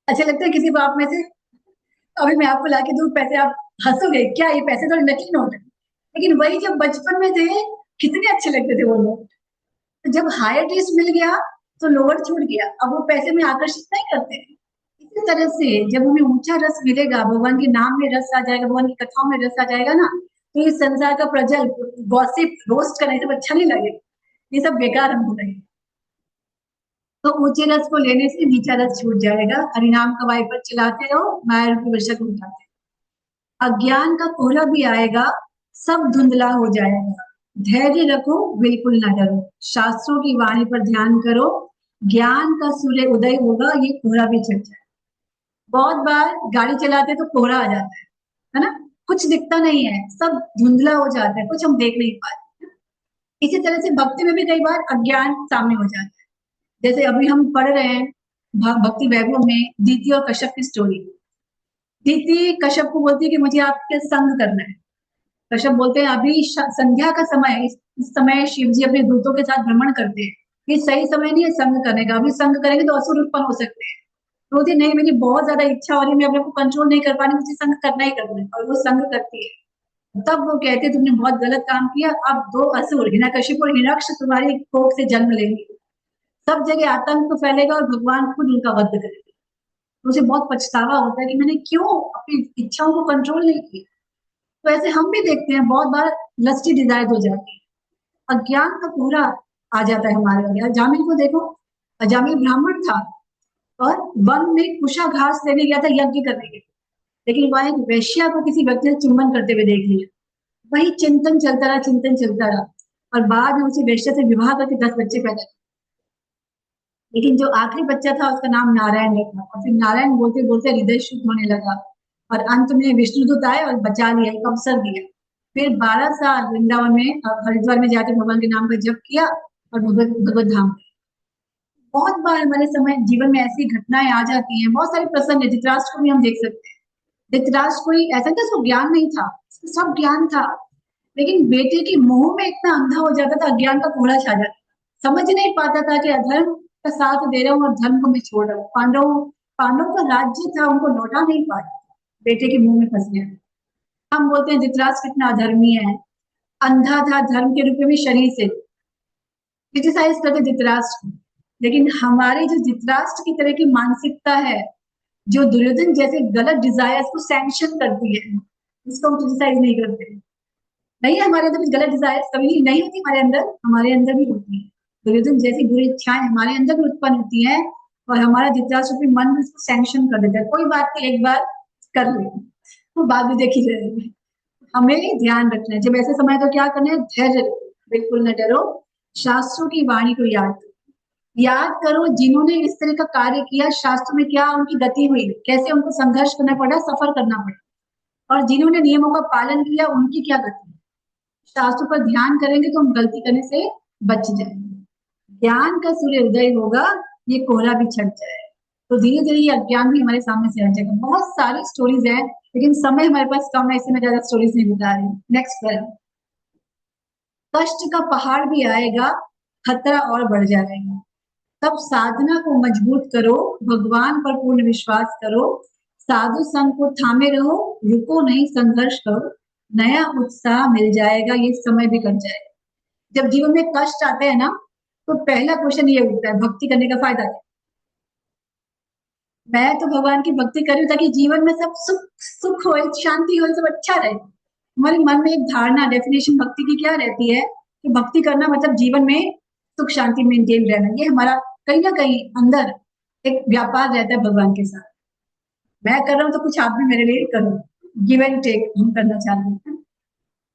अच्छे लगते हैं किसी बाप में से? अभी मैं आपको लाके दूं पैसे, आप हंसोगे, क्या ये पैसे तो नकली नोट है। लेकिन वही जब बचपन में थे, कितने अच्छे लगते थे वो नोट। तो जब हायर टेस्ट मिल गया तो लोअर छूट गया, अब वो पैसे में आकर्षित नहीं करते। इसी तरह से जब हमें ऊंचा रस मिलेगा, भगवान के नाम में रस आ जाएगा, भगवान की कथाओं में रस आ जाएगा ना, तो ये संसार का प्रजल गॉसिप रोस्ट करना सब अच्छा नहीं लगेगा, ये सब बेकार हमको लगेगा। तो ऊंचे रस को लेने से नीचा रस छूट जाएगा। हरिनाम का वाइपर चलाते रहो, माया रूपी वर्षा को उठाते रहो। अज्ञान का कोहरा भी आएगा, सब धुंधला हो जाएगा। धैर्य रखो, बिल्कुल न डरो, शास्त्रों की वाणी पर ध्यान करो, ज्ञान का सूर्य उदय होगा, ये कोहरा भी छट जाएगा। बहुत बार गाड़ी चलाते तो कोहरा आ जाता है ना, कुछ दिखता नहीं है, सब धुंधला हो जाता है, कुछ हम देख नहीं पाते। इसी तरह से भक्ति में भी कई बार अज्ञान सामने हो जाता है। जैसे अभी हम पढ़ रहे हैं भक्ति वैभव में दीति और कश्यप की स्टोरी। दीति कश्यप को बोलती है कि मुझे आपके संग करना है। कश्यप बोलते हैं अभी संध्या का समय है, इस समय शिव जी अपने दूतों के साथ भ्रमण करते हैं, ये सही समय नहीं है संग करने का, अभी संग करेंगे तो असुर उत्पन्न हो सकते हैं। तो बोलती नहीं, मेरी बहुत ज्यादा इच्छा हो रही है, मैं अपने को कंट्रोल नहीं कर पा रही, मुझे संग करना ही करना है, और वो संग करती है। तब वो कहते तुमने बहुत गलत काम किया, अब दो असुर हिरण्यकशिपु और हिरण्यक्ष तुम्हारी कोख से जन्म लेंगे, सब जगह आतंक तो फैलेगा और भगवान खुद उनका वध करेंगे। मुझे बहुत पछतावा होता है कि मैंने क्यों अपनी इच्छाओं को कंट्रोल नहीं किया। तो ऐसे हम भी देखते हैं बहुत बार लस्टी डिजायर हो जाती है, अज्ञान का पूरा आ जाता है हमारे अंदर। अजामिल को देखो, अजामिल ब्राह्मण था और वन में कुशा घास लेने गया था यज्ञ करने के लिए, लेकिन वह एक वैश्या को किसी व्यक्ति से चुंबन करते हुए देख लिया। वही चिंतन चलता रहा, चिंतन चलता रहा, और बाद में उसी वैश्या से विवाह करके 10 बच्चे पैदा किए। लेकिन जो आखिरी बच्चा था उसका नाम नारायण रखा, और फिर नारायण बोलते बोलते हृदय शुद्ध होने लगा, और अंत में विष्णुदूत आए और बचा लिया, एक अवसर दिया। फिर 12 साल वृंदावन में हरिद्वार में जाकर भगवान के नाम का जप किया और भगवत धाम गए। बहुत बार हमारे समय जीवन में ऐसी घटनाएं आ जाती हैं, बहुत सारे प्रसंग है। धृतराष्ट्र को भी हम देख सकते हैं। धृतराष्ट्र कोई ऐसा था उसको ज्ञान नहीं था, उसको सब ज्ञान था, लेकिन बेटे के मोह में इतना अंधा हो जाता था, अज्ञान का कोहरा छा जाता था, समझ नहीं पाता था कि अधर्म का साथ दे रहा हूँ और धर्म को मैं छोड़ रहा हूँ। पांडवों का राज्य था, उनको लौटा नहीं पाया, बेटे के मुंह में फंस गया। हम बोलते हैं धृतराष्ट्र कितना अधर्मी है, अंधा था धर्म के रूप में शरीर से, क्रिटिसाइज करते धृतराष्ट्र को। लेकिन हमारे जो धृतराष्ट्र की तरह की मानसिकता है, जो दुर्योधन जैसे गलत डिजायर्स को सैंक्शन करती है, उसको हम क्रिटिसाइज नहीं करते। नहीं है हमारे अंदर कुछ गलत डिजायर्स, कभी नहीं होती हमारे अंदर भी होती है। दुर्योधन जैसी बुरी इच्छाएं हमारे अंदर भी उत्पन्न होती है, और हमारा धृतराष्ट्र भी मन में उसको सैंक्शन कर देता है, कोई बात नहीं, एक बार कर ले, वो बाद में देखी जाएगी। हमें ध्यान रखना है जब ऐसे समय तो क्या करना है, धैर्य, बिल्कुल न डरो, शास्त्रों की वाणी को याद करो जिन्होंने इस तरह का कार्य किया, शास्त्र में क्या उनकी गति हुई, कैसे उनको संघर्ष करना पड़ा, सफर करना पड़ा, और जिन्होंने नियमों का पालन किया उनकी क्या गति। शास्त्र पर ध्यान करेंगे तो हम गलती करने से बच जाएंगे। ज्ञान का सूर्य उदय होगा, ये कोहरा भी छट जाएगा। तो धीरे धीरे ये अज्ञान भी हमारे सामने से हट जाएगा। बहुत सारी स्टोरीज है, लेकिन समय हमारे पास कम है, इसलिए मैं ज्यादा स्टोरीज नहीं बता रही। नेक्स्ट पर कष्ट का पहाड़ भी आएगा, खतरा और बढ़ जाएगा, तब साधना को मजबूत करो, भगवान पर पूर्ण विश्वास करो, साधु संग को थामे रहो, रुको नहीं, संघर्ष करो, नया उत्साह मिल जाएगा, ये समय भी कट जाएगा। जब जीवन में कष्ट आते हैं ना, तो पहला क्वेश्चन ये उठता है, भक्ति करने का फायदा क्या? मैं तो भगवान की भक्ति करूं ताकि जीवन में सब सुख सुख हो, शांति हो, सब अच्छा रहे। हमारे मन में एक धारणा, डेफिनेशन भक्ति की क्या रहती है कि भक्ति करना मतलब जीवन में सुख शांति मेंटेन रहना। ये हमारा कहीं ना कहीं अंदर एक व्यापार रहता है भगवान के साथ। मैं कर रहा हूँ तो कुछ आप भी मेरे लिए करो, गिव एंड टेक हम करना चाहते हैं।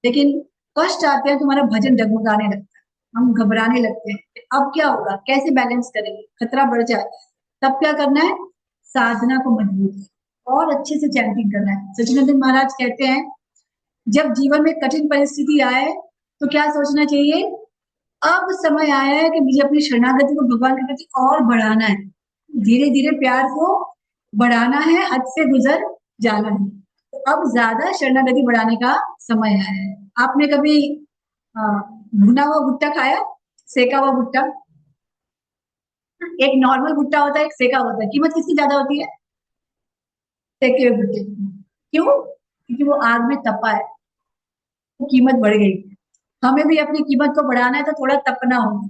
लेकिन कष्ट आते हैं तो हमारा भजन डगमगाने लगता है, हम घबराने लगते हैं, अब क्या होगा, कैसे बैलेंस करेंगे, खतरा बढ़ जाए। तब क्या करना है, साधना को मजबूत और अच्छे से चैंटिंग करना है। सचिनंदन महाराज कहते हैं, जब जीवन में कठिन परिस्थिति आए तो क्या सोचना चाहिए, अब समय आया है कि मुझे अपनी शरणागति को भगवान के प्रति और बढ़ाना है, धीरे धीरे प्यार को बढ़ाना है, हद से गुजर जाना है। तो अब ज्यादा शरणागति बढ़ाने का समय आया है। आपने कभी भुना हुआ भुट्टा खाया, सेका हुआ भुट्टा? एक नॉर्मल भुट्टा होता है, एक सेका होता है, कीमत किसकी ज्यादा होती है? सेके हुए भुट्टे की। क्यों? क्योंकि वो आग में तपा है, वो कीमत बढ़ गई। हमें भी अपनी कीमत को बढ़ाना है तो थोड़ा तपना होगा।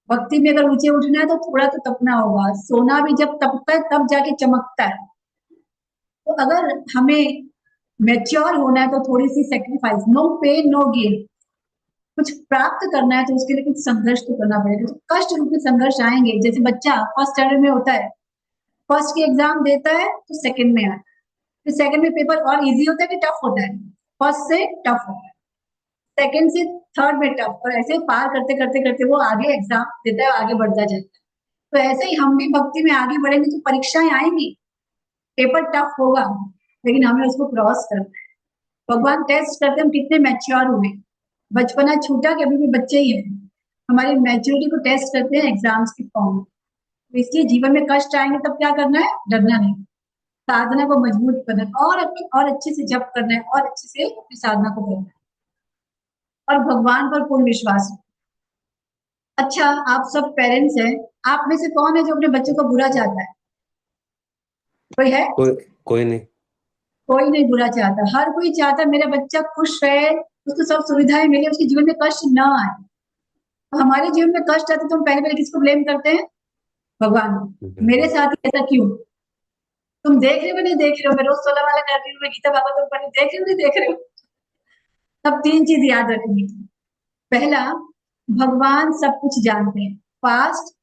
भक्ति में अगर ऊंचे उठना है तो थोड़ा तो तपना होगा। सोना भी जब तपता है तब जाके चमकता है। तो अगर हमें मैच्योर होना है तो थोड़ी सी sacrifice, no pain no gain. कुछ प्राप्त करना है तो उसके लिए कुछ संघर्ष तो करना पड़ेगा। तो कष्ट रूपी संघर्ष आएंगे। जैसे बच्चा फर्स्ट स्टैंडर्ड में होता है, फर्स्ट की एग्जाम देता है तो सेकंड में आता है, फिर सेकंड में पेपर और इजी होता है कि टफ होता है? फर्स्ट से टफ होता है, सेकंड से थर्ड में टफ, और ऐसे पार करते करते करते वो आगे एग्जाम देता है, आगे बढ़ता जाता है। तो ऐसे ही हम भी भक्ति में आगे बढ़ेंगे तो परीक्षाएं आएंगी, पेपर टफ होगा, लेकिन हमें उसको क्रॉस करना है। भगवान टेस्ट करते हैं हम कितने मैच्योर हुए। बचपना छूटा कि अभी भी बच्चे ही हैं। हमारी मैच्योरिटी को टेस्ट करते हैं एग्जाम्स के फॉर्म। तो इसलिए जीवन में कष्ट आएंगे तब क्या करना है, डरना नहीं, साधना को मजबूत करना है, और अच्छे से जप करना है, और अच्छे से अपनी साधना को करना है, और भगवान पर पूर्ण विश्वास है। अच्छा, आप सब पेरेंट्स हैं, आप में से कौन है जो अपने बच्चों को बुरा चाहता है? कोई है? कोई नहीं। कोई नहीं बुरा चाहता, हर कोई चाहता है मेरा बच्चा खुश रहे, उसको सब सुविधाएं मिले, उसके जीवन में कष्ट ना आए। तो हमारे जीवन में कष्ट आते तो हम पहले पहले किसको ब्लेम करते हैं? भगवान को। मेरे साथ ही ऐसा क्यों? तुम देख रहे हो नहीं देख रहे हो, मैं रोज 16 वाला कर रही हूँ, मैं गीता भागवत पढ़ रही हूँ, देख रहे हो नहीं देख रहे हो? तब 3 चीज याद रखनी थी। पहला, भगवान सब कुछ जानते हैं, पास्ट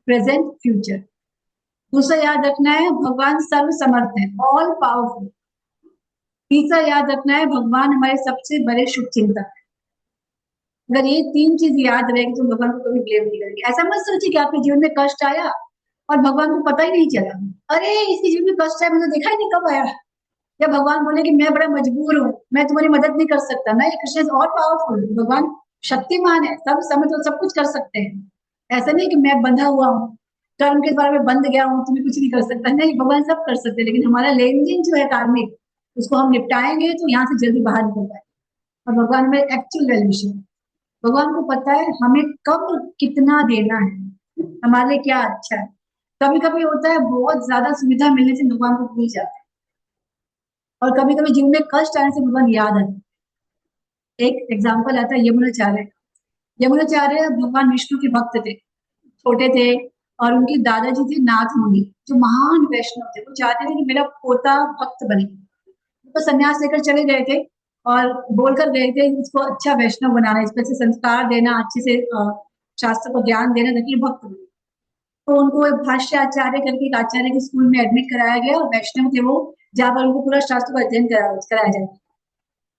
प्रेजेंट फ्यूचर। दूसरा याद रखना है, भगवान सर्व समर्थ है, ऑल पावरफुल। तीसरा याद रखना है, भगवान हमारे सबसे बड़े शुभ चिंतक है। अगर ये 3 चीज याद रहेगी तो भगवान को कभी ब्लेम नहीं करेंगे। ऐसा मत सोचिए कि आपके जीवन में कष्ट आया और भगवान को पता ही नहीं चला, अरे इसके जीवन में कष्ट आया, मुझे देखा ही नहीं कब आया। या भगवान बोले कि मैं बड़ा मजबूर हूँ, मैं तुम्हारी मदद नहीं कर सकता। नहीं, कृष्ण इज और पावरफुल, भगवान शक्तिमान है, सब समय तो सब कुछ कर सकते हैं। ऐसा नहीं कि मैं बंधा हुआ हूँ, कर्म के द्वारा मैं बंध गया हूँ, तुम्हें कुछ नहीं कर सकता। नहीं, भगवान सब कर सकते हैं, लेकिन हमारा लेन देन जो है कार्मिक, उसको हम निपटाएंगे तो यहाँ से जल्दी बाहर निकल पाए। और भगवान में एक्चुअल वैल्यूशन, भगवान को पता है हमें कब कितना देना है, हमारे लिए क्या अच्छा है। कभी कभी होता है बहुत ज्यादा सुविधा मिलने से भगवान को भूल जाते हैं, और कभी कभी जीवन में कष्ट आने से भगवान याद आते हैं। एक एग्जाम्पल आता है यमुनाचार्य। यमुनाचार्य भगवान विष्णु के भक्त थे, छोटे थे, और उनके दादाजी थे नाथ मुनि, जो महान वैष्णव थे। वो चाहते थे कि मेरा पोता भक्त बने, तो संन्यास लेकर चले गए थे और बोलकर गए थे इसको अच्छा वैष्णव बनाना, इसको अच्छे संस्कार देना, अच्छे से शास्त्र को ज्ञान देना ताकि ये भक्त बने। तो उनको एक भाष्य आचार्य करके एक आचार्य के स्कूल में एडमिट कराया गया, और वैष्णव थे वो, जहाँ पर उनको पूरा शास्त्र का अध्ययन कराया जाए।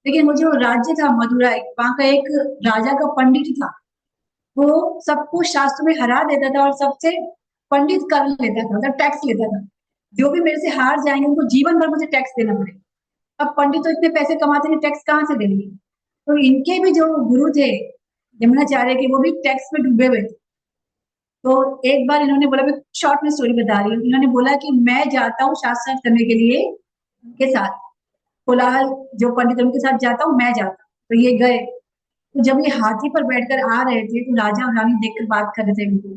लेकिन वो जो राज्य था मदुराई, वहां का एक राजा का पंडित था, वो सबको शास्त्र में हरा देता था और सबसे पंडित कर लेता था, मतलब टैक्स लेता था। जो भी मेरे से हार जाएंगे उनको जीवन भर मुझे टैक्स देना पड़ेगा। अब पंडित तो इतने पैसे कमाते हैं, टैक्स कहाँ से देंगे? तो इनके भी जो गुरु थे यमुनाचार्य के, वो भी टैक्स में डूबे हुए थे। तो एक बार इन्होंने बोला, मैं शॉर्ट में स्टोरी बता रही हूँ, इन्होंने बोला कि मैं जाता हूँ शास्त्रार्थ करने के लिए उनके साथ, कोलाहल जो पंडित उनके साथ जाता हूँ, मैं जाता हूँ। तो ये गए, तो जब ये हाथी पर बैठकर आ रहे थे तो राजा और रानी देखकर बात कर रहे थे इनको,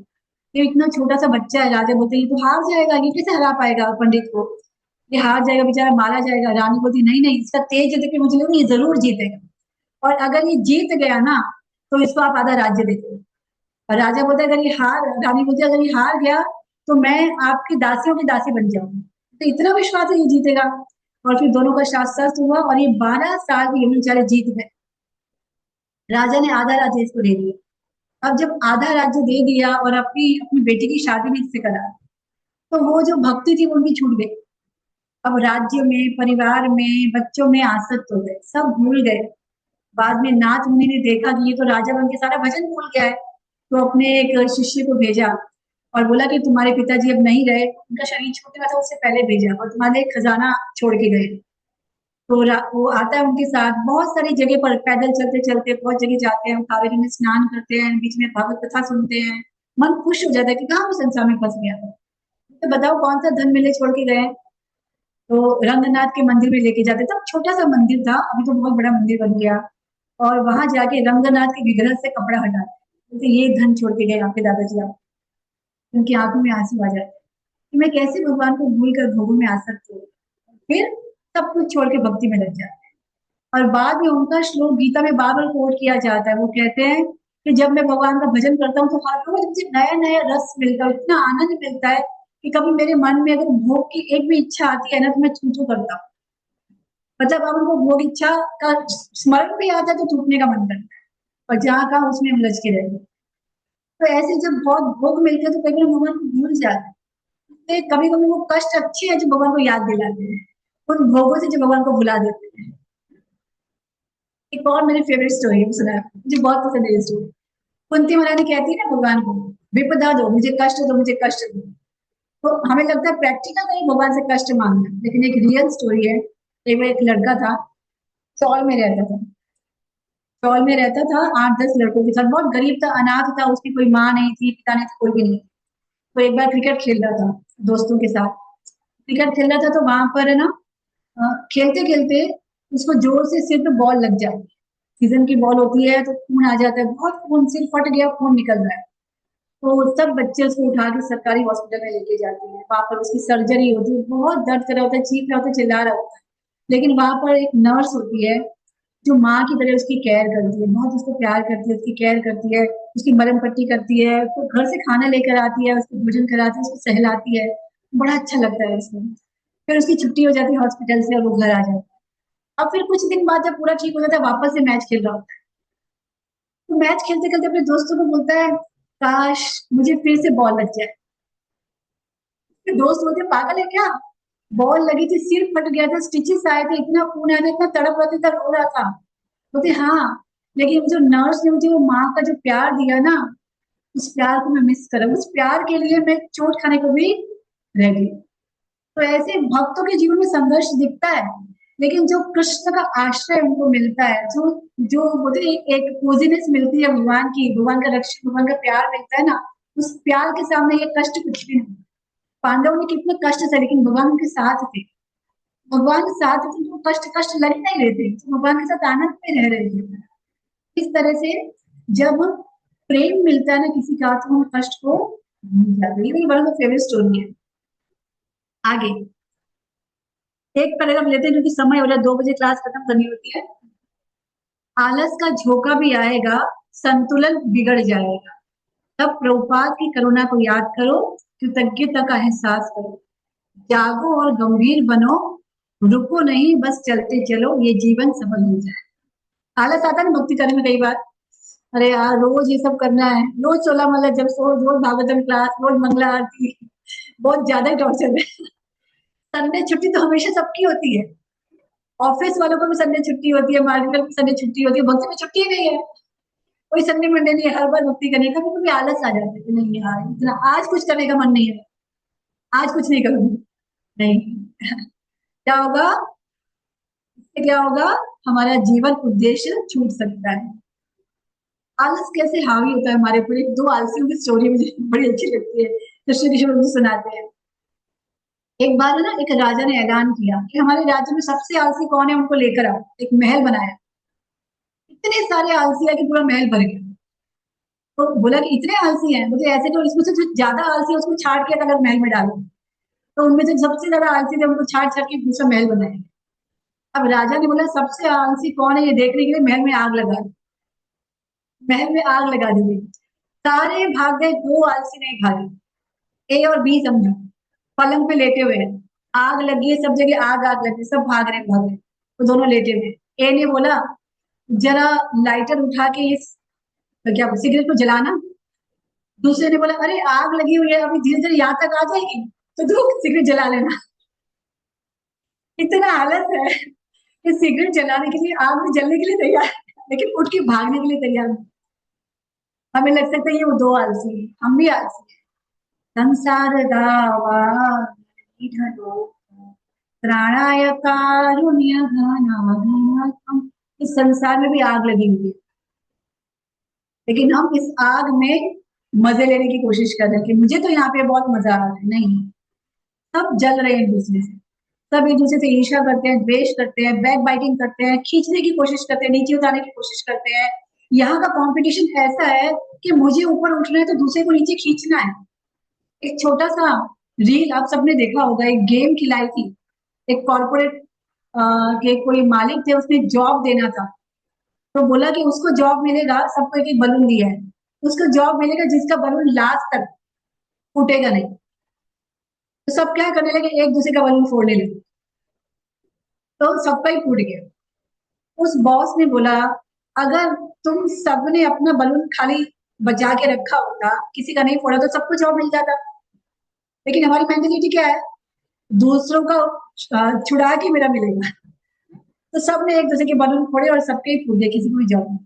ये इतना छोटा सा बच्चा है। राजा बोलते ये तो हार जाएगा, ये कैसे हरा पाएगा पंडित को, ये हार जाएगा, बेचारा मारा जाएगा। रानी बोलती नहीं नहीं, इसका तेज देख के मुझे लगा ये जरूर जीतेगा, और अगर ये जीत गया ना तो इसको आप आधा राज्य दे दो। और राजा बोलता है अगर ये हार रानी बोलती है अगर ये हार गया तो मैं आपकी दासियों की दासी बन जाऊंगी। तो इतना विश्वास है ये जीतेगा। और फिर दोनों का शास्त्र हुआ और ये 12 साल की यमुना बेचारे जीत गए। राजा ने आधा राज्य इसको दे दिया। अब जब आधा राज्य दे दिया और अपनी अपनी बेटी की शादी भी इससे करा, तो वो जो भक्ति थी वो उनकी छूट गई। अब राज्य में, परिवार में, बच्चों में आसक्त हो गए, सब भूल गए। बाद में नाथ मुनि ने देखा कि ये तो राजा बन के सारा भजन भूल गया है, तो अपने एक शिष्य को भेजा और बोला कि तुम्हारे पिताजी अब नहीं रहे, उनका शरीर छूटने था उससे पहले भेजा और तुम्हारे लिए खजाना छोड़ के गए। तो वो आता है उनके साथ, बहुत सारी जगह पर पैदल चलते चलते बहुत जगह जाते हैं, कावेरी में स्नान करते हैं, बीच में भागवत कथा सुनते हैं। मन खुश हो जाता है कि कहाँ वो संसार में फंस गया। तो बताओ कौन सा धन मिले छोड़ के गए। तो रंगनाथ के मंदिर में लेके जाते, तब छोटा सा मंदिर था, अभी तो बहुत बड़ा मंदिर बन गया। और वहां जाके रंगनाथ के विग्रह से कपड़ा हटाते, तो ये धन छोड़ के गए आपके दादाजी। आप उनकी आंखों में आंसू आ जाते कि मैं कैसे भगवान को भूल कर भोगों में आ सकती हूँ। फिर सब कुछ छोड़ के भक्ति में लग जाते हैं। और बाद में उनका श्लोक गीता में बार बार कोट किया जाता है। वो कहते हैं कि जब मैं भगवान का भजन करता हूँ तो हर रोज मुझे नया नया रस मिलता है, इतना आनंद मिलता है कि कभी मेरे मन में अगर भोग की एक भी इच्छा आती है ना तो मैं छू करता हूँ। मतलब अब उनको भोग इच्छा का स्मरण भी आता है तो छूटने का मन करता है, और जहाँ का उसमें हम लच के रहते हैं। तो ऐसे जब बहुत भोग मिलते हैं तो कभी भगवान को भूल जाते हैं। कभी कभी वो कष्ट अच्छे हैं जो भगवान को याद दिलाते हैं, उन भोगों से जो भगवान को भुला देते हैं। एक और मेरी फेवरेट स्टोरी है, सुना है, मुझे बहुत पसंद है ये स्टोरी। कुंती महारानी कहती है ना भगवान को, विपदा दो मुझे, कष्ट दो मुझे, कष्ट दो। तो हमें लगता है प्रैक्टिकल नहीं भगवान से कष्ट मांगना, लेकिन एक रियल स्टोरी है। एक लड़का था, चौल में रहता था। चौल में रहता था 8-10 लड़कों के साथ, बहुत गरीब था, अनाथ था, उसकी कोई माँ नहीं थी, पिता नहीं था, कोई भी नहीं। तो एक बार क्रिकेट खेल रहा था दोस्तों के साथ। क्रिकेट खेल रहा था तो वहां पर है ना, खेलते खेलते उसको जोर से सिर पे बॉल लग जाती है। सीजन की बॉल होती है तो खून आ जाता है, बहुत खून, सिर फट गया, खून निकल रहा है। तो सब बच्चे उसको उठा के सरकारी हॉस्पिटल में लेके जाते हैं। वहां पर उसकी सर्जरी होती है, बहुत दर्द कर रहा होता है, चीख रहा होता है, चिल्ला रहा होता है। लेकिन वहां पर एक नर्स होती है जो माँ की तरह उसकी केयर करती है, बहुत उसको प्यार करती है, उसकी केयर करती है, उसकी मरहम पट्टी करती है, उसको घर से खाना लेकर आती है, उसको भोजन कराती है, उसको सहलाती है। बड़ा अच्छा लगता है उसको। फिर उसकी छुट्टी हो जाती है हॉस्पिटल से और वो घर आ जाता है। अब फिर कुछ दिन बाद जब पूरा ठीक हो जाता है वापस से मैच खेल रहा होता है। तो मैच खेलते खेलते अपने दोस्तों को बोलता है काश मुझे फिर से बॉल लग जाए। फिर दोस्त बोलते पागल है क्या, बॉल लगी थी, सिर फट गया था, स्टिचेस आए थे, इतना खून आया था, इतना तड़प रहा था, रो रहा था। बोलते हाँ, लेकिन जो नर्स ने मुझे वो माँ का जो प्यार दिया ना, उस प्यार को मैं मिस कर रहा हूँ, उस प्यार के लिए मैं चोट खाने को भी रेडी। तो ऐसे भक्तों के जीवन में संघर्ष दिखता है, लेकिन जो कृष्ण का आश्रय उनको मिलता है, जो जो बोलते हैं, एक कोजीनेस मिलती है भगवान की, भगवान का रक्षण, भगवान का प्यार मिलता है ना, उस प्यार के सामने ये कष्ट कुछ भी नहीं। पांडवों ने कितने कष्ट थे लेकिन भगवान उनके साथ थे। भगवान के साथ थे तो कष्ट कष्ट लग नहीं रहे थे, तो भगवान के साथ आनंद में रह रहे थे। इस तरह से जब प्रेम मिलता है ना किसी का, तो हम कष्ट को भूल जाते हैं। ये मेरी बड़ा फेवरेट स्टोरी है। आगे एक पैराग्राफ लेते हैं क्योंकि समय हो रहा है, 2 बजे क्लास खत्म करनी होती है। आलस का झोंका भी आएगा, संतुलन बिगड़ जाएगा, तब प्रभुपाद की करुणा को याद करो, कृतज्ञता का एहसास करो, जागो और गंभीर बनो, रुको नहीं बस चलते चलो, ये जीवन सफल हो जाए। आलस आता है ना भक्ति करने में कई बार, अरे यार रोज ये सब करना है, रोज चोला मला जब सो, रोज भागवतम क्लास, रोज मंगला आरती, बहुत ज्यादा ही टॉर्चर है। संडे छुट्टी तो हमेशा सबकी होती है, ऑफिस वालों को भी संडे छुट्टी होती है, मार्केट को भी संडे छुट्टी होती है, भक्ति में छुट्टी ही नहीं है। कोई संडे मंडे नहीं है, हर बार भक्ति करने का। कभी आलस आ जाता है कि नहीं यार, इतना आज कुछ करने का मन नहीं है, आज कुछ नहीं करूंगी, नहीं। क्या होगा, इससे क्या होगा, हमारा जीवन उद्देश्य छूट सकता है। आलस कैसे हावी होता है हमारे ऊपर। 2 आलसियों की स्टोरी मुझे बड़ी अच्छी लगती है, तो श्री कृष्ण मुझे सुनाते हैं। एक बार ना एक राजा ने ऐलान किया कि हमारे राज्य में सबसे आलसी कौन है, उनको लेकर आओ। एक महल बनाया, इतने सारे आलसी है कि पूरा महल भर गया। तो बोला कि इतने आलसी हैं, मुझे ऐसे, तो इसमें से जो ज्यादा आलसी है उसको छाट के अलग महल में डालो। तो उनमें से सबसे ज्यादा आलसी थे, उनको छाट छाट के दूसरा महल बनाया। अब राजा ने बोला सबसे आलसी कौन है ये देखने के लिए महल में आग लगा। महल में आग लगा दी गई। सारे भाग गए, 2 आलसी नहीं भागे। ए और बी समझो, पलंग पे लेटे हुए हैं, आग लगी है, सब जगह आग आग लगी, सब भाग रहे, तो दोनों लेटे हुए। ए ने बोला जरा लाइटर उठा के ये क्या सिगरेट को जलाना। दूसरे ने बोला अरे आग लगी हुई है, अभी धीरे धीरे यहाँ तक आ जाएगी, तो तू सिगरेट जला लेना। इतना आलस है कि सिगरेट जलाने के लिए, आग में जलने के लिए तैयार है, लेकिन उठ के भागने के लिए तैयार नहीं। हमें लग सकता है ये वो 2 आलसी हैं, हम भी आलसी हैं। संसार दावा ढलो प्राणाय कारुण्य घनाघनाकं। इस संसार में भी आग लगी हुई है, लेकिन हम इस आग में मजे लेने की कोशिश कर रहे हैं कि मुझे तो यहाँ पे बहुत मजा आ रहा है। नहीं, सब जल रहे हैं एक दूसरे से, सब एक दूसरे से ईर्ष्या करते हैं, द्वेष करते हैं, बैक बाइटिंग करते हैं, खींचने की कोशिश करते हैं, नीचे उतारने की कोशिश करते हैं। यहाँ का कंपटीशन ऐसा है कि मुझे ऊपर उठना है तो दूसरे को नीचे खींचना है। एक छोटा सा रील आप सबने देखा होगा, एक गेम खिलाई थी, एक कॉर्पोरेट के कोई मालिक थे, उसने जॉब देना था, तो बोला कि उसको जॉब मिलेगा, सबको एक एक बलून दिया है, उसको जॉब मिलेगा जिसका बलून लास्ट तक फूटेगा नहीं। तो सब क्या करने लगे, एक दूसरे का बलून फोड़ने लगे, तो सबका ही फूट गया। उस बॉस ने बोला अगर तुम सबने अपना बलून खाली बचा के रखा होता, किसी का नहीं फोड़ा, तो सबको जॉब मिल जाता। लेकिन हमारी मेंटेलिटी क्या है, दूसरों का छुड़ा के मेरा मिलेगा। तो सबने एक दूसरे के बलून फोड़े और सबके ही फूट गए, किसी को भी जॉब नहीं।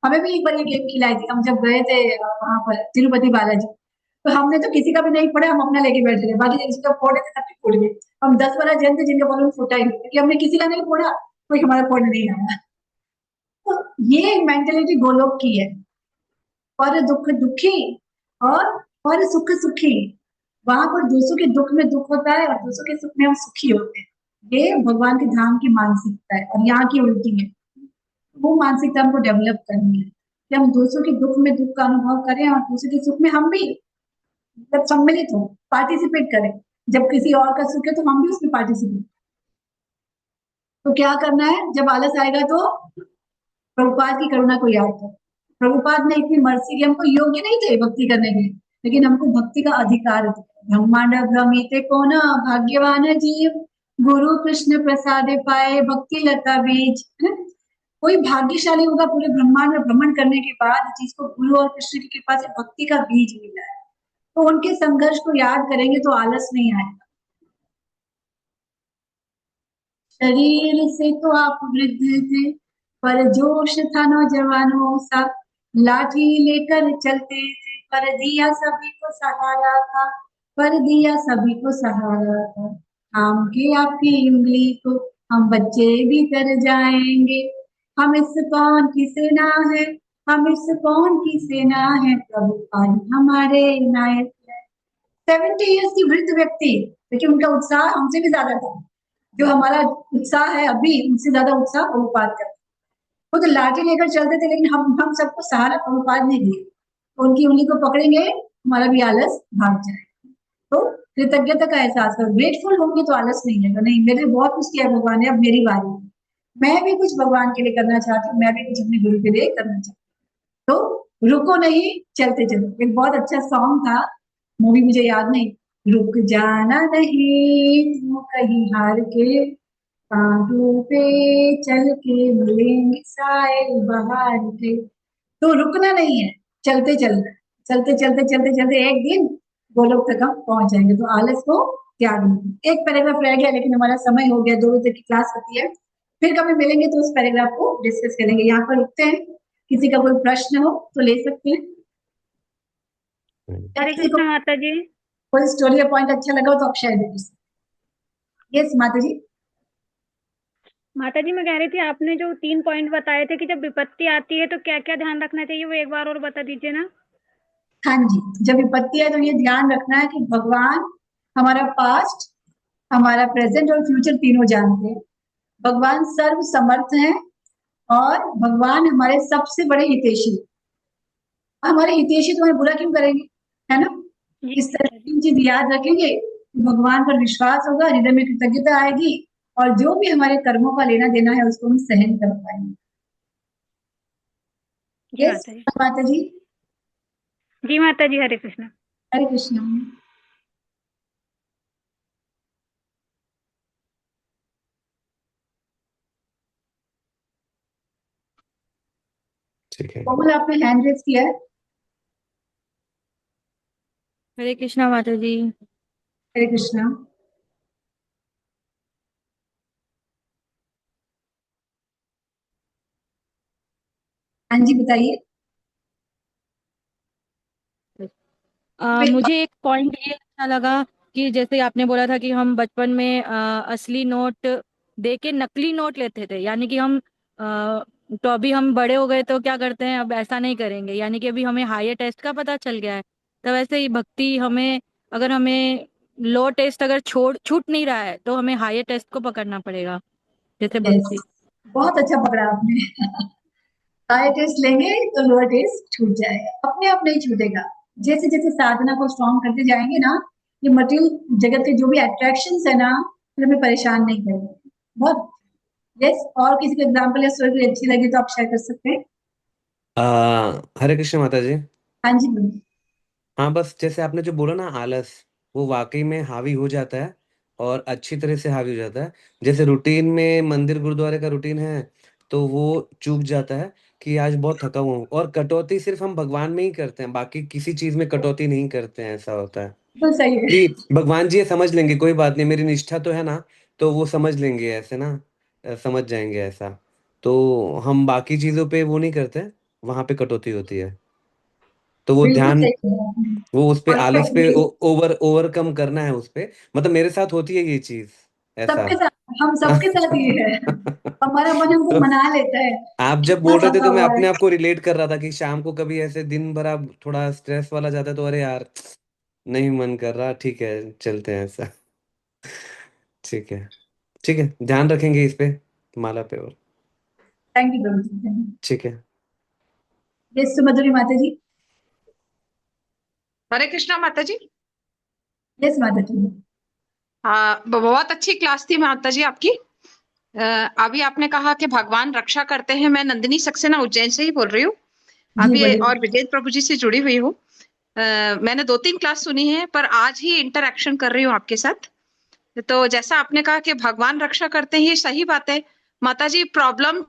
हमें भी एक बार ये गेम खिलाई थी, हम जब गए थे वहां पर तिरुपति बालाजी, तो हमने तो किसी का भी नहीं फोड़ा, हम अपना लेके बैठे थे, बाकी जिसका फोड़े थे सबके फूट गए। हम 10-12 जन थे जिनके बलून फूटा ही नहीं, क्योंकि हमने किसी का नहीं फोड़ा, कोई हमारा फोड़ने नहीं आया। तो ये मेंटेलिटी गोलोक की है, पर दुख दुखी और पर सुख सुखी। वहां पर दूसरों के दुख में दुख होता है और दूसरों के सुख में हम सुखी होते हैं। ये भगवान के धाम की मानसिकता है, और यहाँ की उल्टी है। वो मानसिकता हमको डेवलप करनी है कि हम दूसरों के दुख में दुख का अनुभव करें और दूसरों के सुख में हम भी मतलब सम्मिलित हो, पार्टिसिपेट करें। जब किसी और का सुख है तो हम भी उसमें पार्टिसिपेट। तो क्या करना है, जब आलस आएगा तो प्रभुपाद की करुणा को याद करो। प्रभुपाद ने इतनी मर्सी की, हमको योग्य नहीं थे भक्ति करने के लिए, लेकिन हमको भक्ति का अधिकार था। ब्रह्मांड भ्रमिते को न भाग्यवान जीव, गुरु कृष्ण प्रसादे पाए भक्ति लता बीज। है ना? कोई भाग्यशाली होगा पूरे ब्रह्मांड में भ्रमण करने के बाद जिसको गुरु और कृष्ण की कृपा से भक्ति का बीज मिला है। तो उनके संघर्ष को याद करेंगे तो आलस नहीं आएगा। शरीर से तो आप वृद्ध थे, पर जोश था नौजवानों सा। लाठी लेकर चलते थे, पर दिया सभी को सहारा था, पर दिया सभी को सहारा था। थाम के आपकी उंगली को हम बच्चे भी कर जाएंगे। हम इस कौन की सेना है, हम इस कौन की सेना है, प्रभु आज हमारे नायक है। 70 ईयर्स की वृद्ध व्यक्ति, लेकिन उनका उत्साह हमसे भी ज्यादा था। जो हमारा उत्साह है अभी, उनसे ज्यादा उत्साह प्रभुपाद का। वो तो लाठी लेकर चलते थे, लेकिन हम सबको सहारा प्रभुपाद ने दिया। तो उनकी उंगली को पकड़ेंगे, हमारा भी आलस भाग जाएगा। तो कृतज्ञता का एहसास करो, ग्रेटफुल होंगे तो आलस नहीं आएगा। नहीं, मेरे बहुत कुछ किया भगवान ने, अब मेरी बारी है, मैं भी कुछ भगवान के लिए करना चाहती हूँ, मैं भी कुछ अपने गुरु के लिए करना चाहती हूँ। तो रुको नहीं, चलते चलते। एक बहुत अच्छा सॉन्ग था, मूवी मुझे याद नहीं, रुक जाना नहीं तू कहीं हार के, कांटों पे चल के मिलेंगे साए बहार के। तो रुकना नहीं है, चलते चलना, चलते चलते चलते चलते एक दिन गोलोक तक हम पहुंच जाएंगे। तो आलस को त्याग नहीं। एक पैराग्राफ रह गया, लेकिन हमारा समय हो गया, 2 बजे तक की क्लास होती है। फिर कभी मिलेंगे तो उस पैराग्राफ को डिस्कस करेंगे। यहाँ पर रुकते हैं, किसी का कोई प्रश्न हो तो ले सकते हैं, या हरे किसी को कृष्ण माता जी। कोई स्टोरी या पॉइंट अच्छा लगा हो तो आप शेयर करिए। यस माता जी। माता जी मैं कह रही थी, आपने जो 3 पॉइंट बताए थे कि जब विपत्ति आती है तो क्या क्या ध्यान रखना चाहिए, वो एक बार और बता दीजिए ना। हाँ जी, जब विपत्ति है तो ये ध्यान रखना है कि भगवान हमारा पास्ट, हमारा प्रेजेंट और फ्यूचर तीनों जानते हैं। भगवान सर्व समर्थ हैं, और भगवान हमारे सबसे बड़े हितैषी हैं। हमारे हितैषी तो हमें बुरा क्यों करेंगे, है ना? जी इस तरह माता जी। की चीज याद रखेंगे तो भगवान पर विश्वास होगा, हृदय में कृतज्ञता आएगी, और जो भी हमारे कर्मों का लेना देना है उसको हम सहन कर पाएंगे। जी यस माता जी। माता जी। जी माता जी, हरे कृष्णा। हरे कृष्णा। ठीक है। कोमल आपने हैंड रेज किया है। हरे कृष्णा माता जी। हरे कृष्णा। हाँ जी बताइए। मुझे एक पॉइंट ये अच्छा लगा कि जैसे आपने बोला था कि हम बचपन में असली नोट दे के नकली नोट लेते थे, यानी कि हम तो अभी हम बड़े हो गए तो क्या करते हैं, अब ऐसा नहीं करेंगे, यानी कि अभी हमें हायर टेस्ट का पता चल गया है। तो वैसे ही भक्ति हमें, अगर हमें लो टेस्ट अगर छूट नहीं रहा है तो हमें हायर टेस्ट को पकड़ना पड़ेगा, जैसे यस, भक्ति। बहुत अच्छा पकड़ा आपने। हाई टेस्ट लेंगे तो लोअर टेस्ट छूट जाएगा, अपने आप नहीं छूटेगा। जैसे जैसे साधना को स्ट्रॉन्ग करते जाएंगे ना, ये मटेरियल जगत के जो भी अट्रैक्शंस है ना, फिर हमें परेशान नहीं करेंगे। बहुत। यस, और किसी का एग्जाम्पल या स्टोरी अच्छी लगी तो आप शेयर कर सकते हैं। हरे कृष्ण माता जी। हाँ जी बोलिए। हाँ, बस जैसे आपने जो बोला ना, आलस, वो वाकई में हावी हो जाता है, और अच्छी तरह से हावी हो जाता है। जैसे रूटीन में मंदिर गुरुद्वारे का रूटीन है, तो वो चूक जाता है कि आज बहुत थका हुआ हूँ। और कटौती सिर्फ हम भगवान में ही करते हैं, बाकी किसी चीज में कटौती नहीं करते हैं, ऐसा होता है बिल्कुल सही है। कि भगवान जी ये समझ लेंगे, कोई बात नहीं, मेरी निष्ठा तो है ना, तो वो समझ लेंगे ऐसे ना, समझ जाएंगे ऐसा। तो हम बाकी चीजों पे वो नहीं करते, वहां पे कटौती होती है। तो वो बिल्कुल ध्यान, सही कहा आपने। वो उस पे और आलस पे ये ओवरकम करना है उस पे। मतलब मेरे साथ होती है ये चीज, ऐसा। सबके साथ, हम सबके साथ ये है। हमारा मन हमको तो मना लेता है, आप जब कितना बोल रहे थे थका तो मैं हुआ है। अपने आप को रिलेट कर रहा था कि शाम को कभी ऐसे दिन भर आप थोड़ा स्ट्रेस वाला जाता है, तो अरे यार नहीं मन कर रहा, ठीक है चलते हैं ऐसा। ठीक है, ठीक है, ध्यान रखेंगे इस पे, माला पे। और थैंक यू प्रभु जी। ठीक है। यस सुमधुरी माता जी। हरे कृष्णा माता जी। यस माता जी। हाँ, बहुत अच्छी क्लास थी माता जी आपकी। अभी आपने कहा कि भगवान रक्षा करते हैं। मैं नंदिनी सक्सेना उज्जैन से ही बोल रही हूँ जी अभी, बोलिए। और विजय प्रभु जी से जुड़ी हुई हूँ। मैंने 2-3 क्लास सुनी है, पर आज ही इंटरैक्शन कर रही हूँ आपके साथ। तो जैसा आपने कहा कि भगवान रक्षा करते हैं, ये सही बात है माता जी। प्रॉब्लम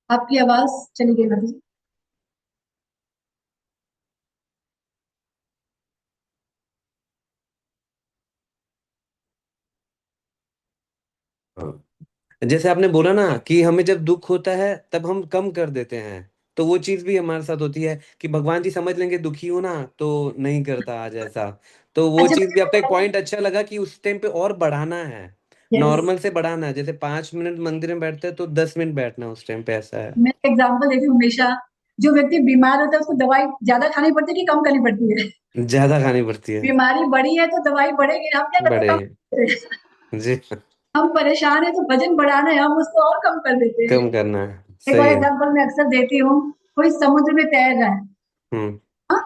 आपकी आवाज चली गई माता जी। हाँ। जैसे आपने बोला ना कि हमें जब दुख होता है तब हम कम कर देते हैं, तो वो चीज भी हमारे साथ होती है कि भगवान जी समझ लेंगे दुखी हो ना, तो नहीं करता आज ऐसा। तो वो अच्छा चीज भी, आपका एक पॉइंट अच्छा लगा कि उस टाइम पे और बढ़ाना है, यस, नॉर्मल से बढ़ाना है। जैसे 5 मिनट मंदिर में बैठते हैं तो 10 मिनट बैठना है उस टाइम पे, ऐसा है। मैं एग्जांपल देती हूँ हमेशा। जो व्यक्ति बीमार होता है उसको दवाई ज्यादा खानी पड़ती है कि कम करनी पड़ती है। ज्यादा खानी पड़ती है। बीमारी बढ़ी है तो दवाई बढ़ेगी, हम क्या करते हैं, बड़े। कम कर देते हैं। जी। हम परेशान है तो वजन बढ़ाना है, हम उसको और कम कर देते हैं। कम करना है, एक और सही है। एग्जांपल मैं अक्सर देती हूँ। कोई समुद्र में तैर रहा है, हम्म। हाँ?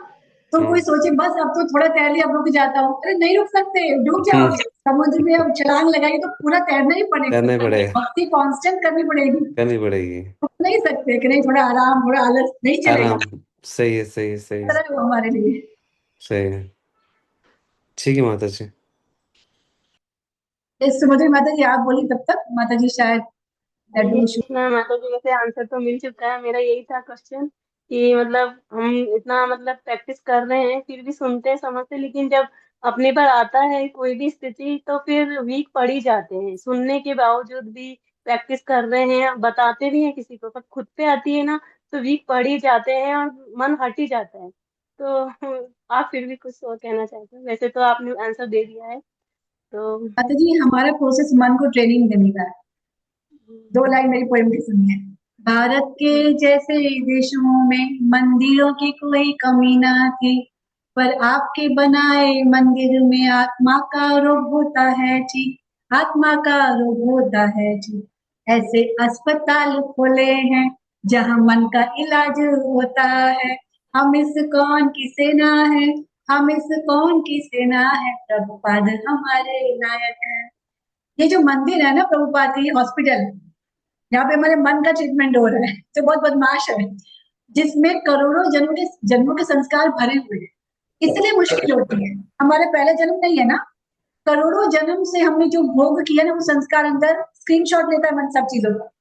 तो कोई हम्म। सोचे बस अब तो थोड़ा तैर लिया, अब रुक जाता हूँ। अरे नहीं रुक सकते, डूब हम्म। जाओगे। समुद्र में अब छलांग लगाई तो पूरा तैरना ही करना ही पड़ेगा। पड़ेगा। भक्ति कांस्टेंट करनी पड़ेगी। करनी पड़ेगी। रुक नहीं सकते कि नहीं थोड़ा आराम, थोड़ा आलस नहीं चलेगा। आराम। सही है, सही है, सही है। खतरा है वो हमारे लिए। सही है। ठीक है माता जी। इस सुमधुर माता जी आप बोली तब तक, माता जी शायद हरे नेटवर्क इशू। कृष्णा माता जी, वैसे आंसर तो मिल चुका है। मेरा यही था क्वेश्चन कि मतलब हम इतना मतलब प्रैक्टिस कर रहे हैं, फिर भी सुनते हैं समझते हैं, लेकिन जब अपने पर आता है कोई भी स्थिति तो फिर वीक पड़ ही जाते हैं। सुनने के बावजूद भी प्रैक्टिस कर रहे हैं, बताते भी हैं किसी को, पर खुद पे आती है ना तो वीक पड़ ही जाते हैं और मन हट ही जाता है। तो आप फिर भी कुछ और कहना चाहते हैं? वैसे तो आपने आंसर दे दिया है तो। माता जी हमारा प्रोसेस मन को ट्रेनिंग देने का है। दो लाइन मेरी पोएम की सुनिए। भारत के जैसे देशों में मंदिरों की कोई कमी ना थी, पर आपके बनाए मंदिर में आत्मा का रोग होता है जी, आत्मा का रोग होता है जी। ऐसे अस्पताल खोले हैं जहां मन का इलाज होता है। हम इस कौन की सेना है, हम इस कौन की सेना है, प्रभुपाद हमारे नायक है। ये जो मंदिर है ना प्रभुपाद का, ये हॉस्पिटल, यहाँ पे हमारे मन का ट्रीटमेंट हो रहा है, तो बहुत बदमाश है, जिसमें करोड़ों जन्मों के संस्कार भरे हुए हैं, इसलिए मुश्किल होती है। हमारे पहले जन्म नहीं है ना, करोड़ों जन्म से हमने जो भोग किया ना, वो संस्कार अंदर स्क्रीनशॉट लेता है मन सब चीजों का।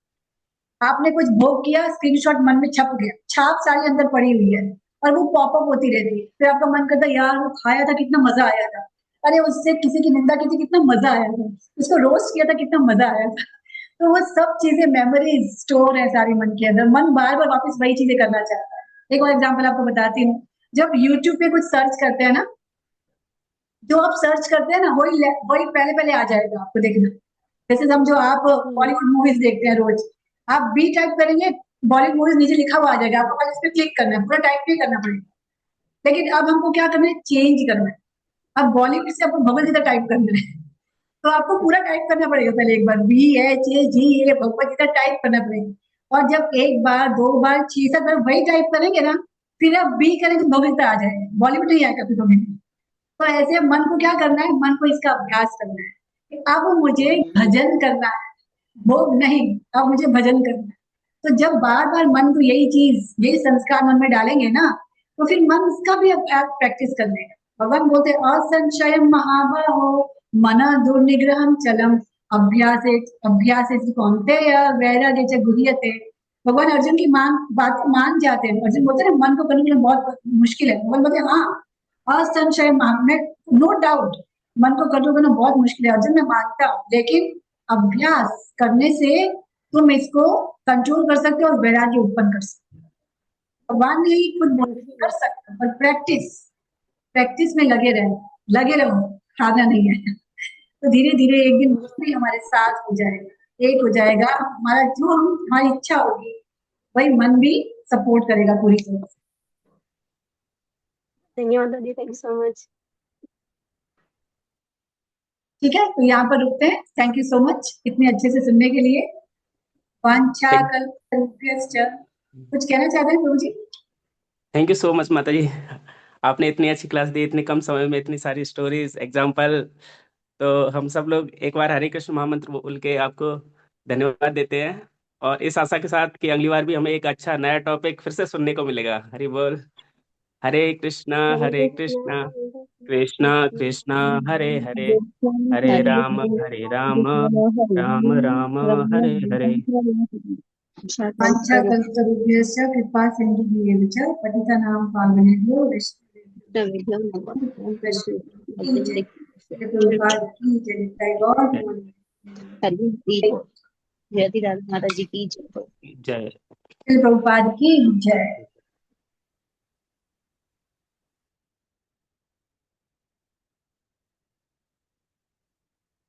आपने कुछ भोग किया, स्क्रीनशॉट मन में छप गया, छाप सारी अंदर पड़ी हुई है, और वो पॉपअप होती रहती है। फिर आपका मन करता है यार वो खाया था कितना मजा आया था, अरे उससे किसी की निंदा की थी कितना मजा आया था, उसको रोस्ट किया था कितना मजा आया था। तो वो सब चीजें मेमोरीज स्टोर है सारी मन के अंदर, मन बार बार वापस वही चीजें करना चाहता है। एक और एग्जाम्पल आपको बताती हूँ, जब यूट्यूब पे कुछ सर्च करते हैं ना, जो आप सर्च करते हैं ना वही वही पहले पहले आ जाएगा आपको देखना। जैसे समझो आप बॉलीवुड मूवीज देखते हैं रोज, आप बी टाइप करेंगे, बॉलीवुड मूवीज नीचे लिखा हुआ आ जाएगा, आपको पहले इस पे क्लिक करना है, पूरा टाइप नहीं करना पड़ेगा। लेकिन अब हमको क्या करना है, चेंज करना है, अब बॉलीवुड से आपको भगवत गीता टाइप करना है, तो आपको पूरा टाइप करना पड़ेगा पहले, एक बार BHAGA भगवत गीता टाइप करना पड़ेगा। और जब एक बार दो बार 6-7 बार वही टाइप करेंगे ना, फिर आप बी करेंगे तो भगवत गीता आ जाएगा, बॉलीवुड नहीं आएगा फिर कभी। तो ऐसे मन को क्या करना है, मन को इसका अभ्यास करना है कि अब मुझे भजन करना है, भोग नहीं, अब मुझे भजन करना है। तो जब बार बार मन को यही संस्कार मन में डालेंगे ना, तो फिर मन इसका भी प्रैक्टिस कर लेगा। भगवान बोलते असंशयम महाबाहो मन दुर्निग्रहम चलम अभ्यास अभ्यास कौन्तेय वैराग्य च गुह्यते। भगवान अर्जुन की बात को मान जाते हैं। अर्जुन बोलते हैं मन को करने के लिए बहुत मुश्किल है, भगवान बोलते हैं हाँ असंशय में नो डाउट मन को कंट्रोल करना बहुत मुश्किल है अर्जुन, मैं मानता हूँ, लेकिन अभ्यास करने से तुम इसको कंट्रोल कर सकते हो और वैराग्य उत्पन्न कर सकते हो। भगवान ने ही खुद कर सकता, पर प्रैक्टिस में लगे रहो, खाना नहीं है। तो धीरे धीरे एक दिन भी हमारे साथ हो जाएगा, एक हो जाएगा हमारा, जो हम हमारी इच्छा होगी वही मन भी सपोर्ट करेगा पूरी तरह से। थैंक यू माता जी, थैंक यू सो मच। ठीक है, तो यहाँ पर रुकते हैं। थैंक यू सो मच इतने अच्छे से सुनने के लिए। वांछा कल्पतरुभ्यश्च, कुछ कहना चाहते हैं प्रभु जी? थैंक यू सो मच माता जी, आपने इतनी अच्छी क्लास दी, इतने कम समय में इतनी सारी स्टोरीज एग्जाम्पल। तो हम सब लोग एक बार हरे कृष्ण महामंत्र बोल के आपको धन्यवाद देते हैं, और इस आशा के साथ कि अगली बार भी हमें एक अच्छा नया टॉपिक फिर से सुनने को मिलेगा। हरि बोल। हरे कृष्णा कृष्णा कृष्णा हरे हरे, हरे राम राम राम हरे हरे। वांछा कल्पतरुभ्यश्च कृपा सिन्धुभ्येव च पतितानां पावनेभ्यो वैष्णवेभ्यो प्रभुपाद की जय, जय गॉड। जय राधा माता जी की जय। जय प्रभुपाद की जय।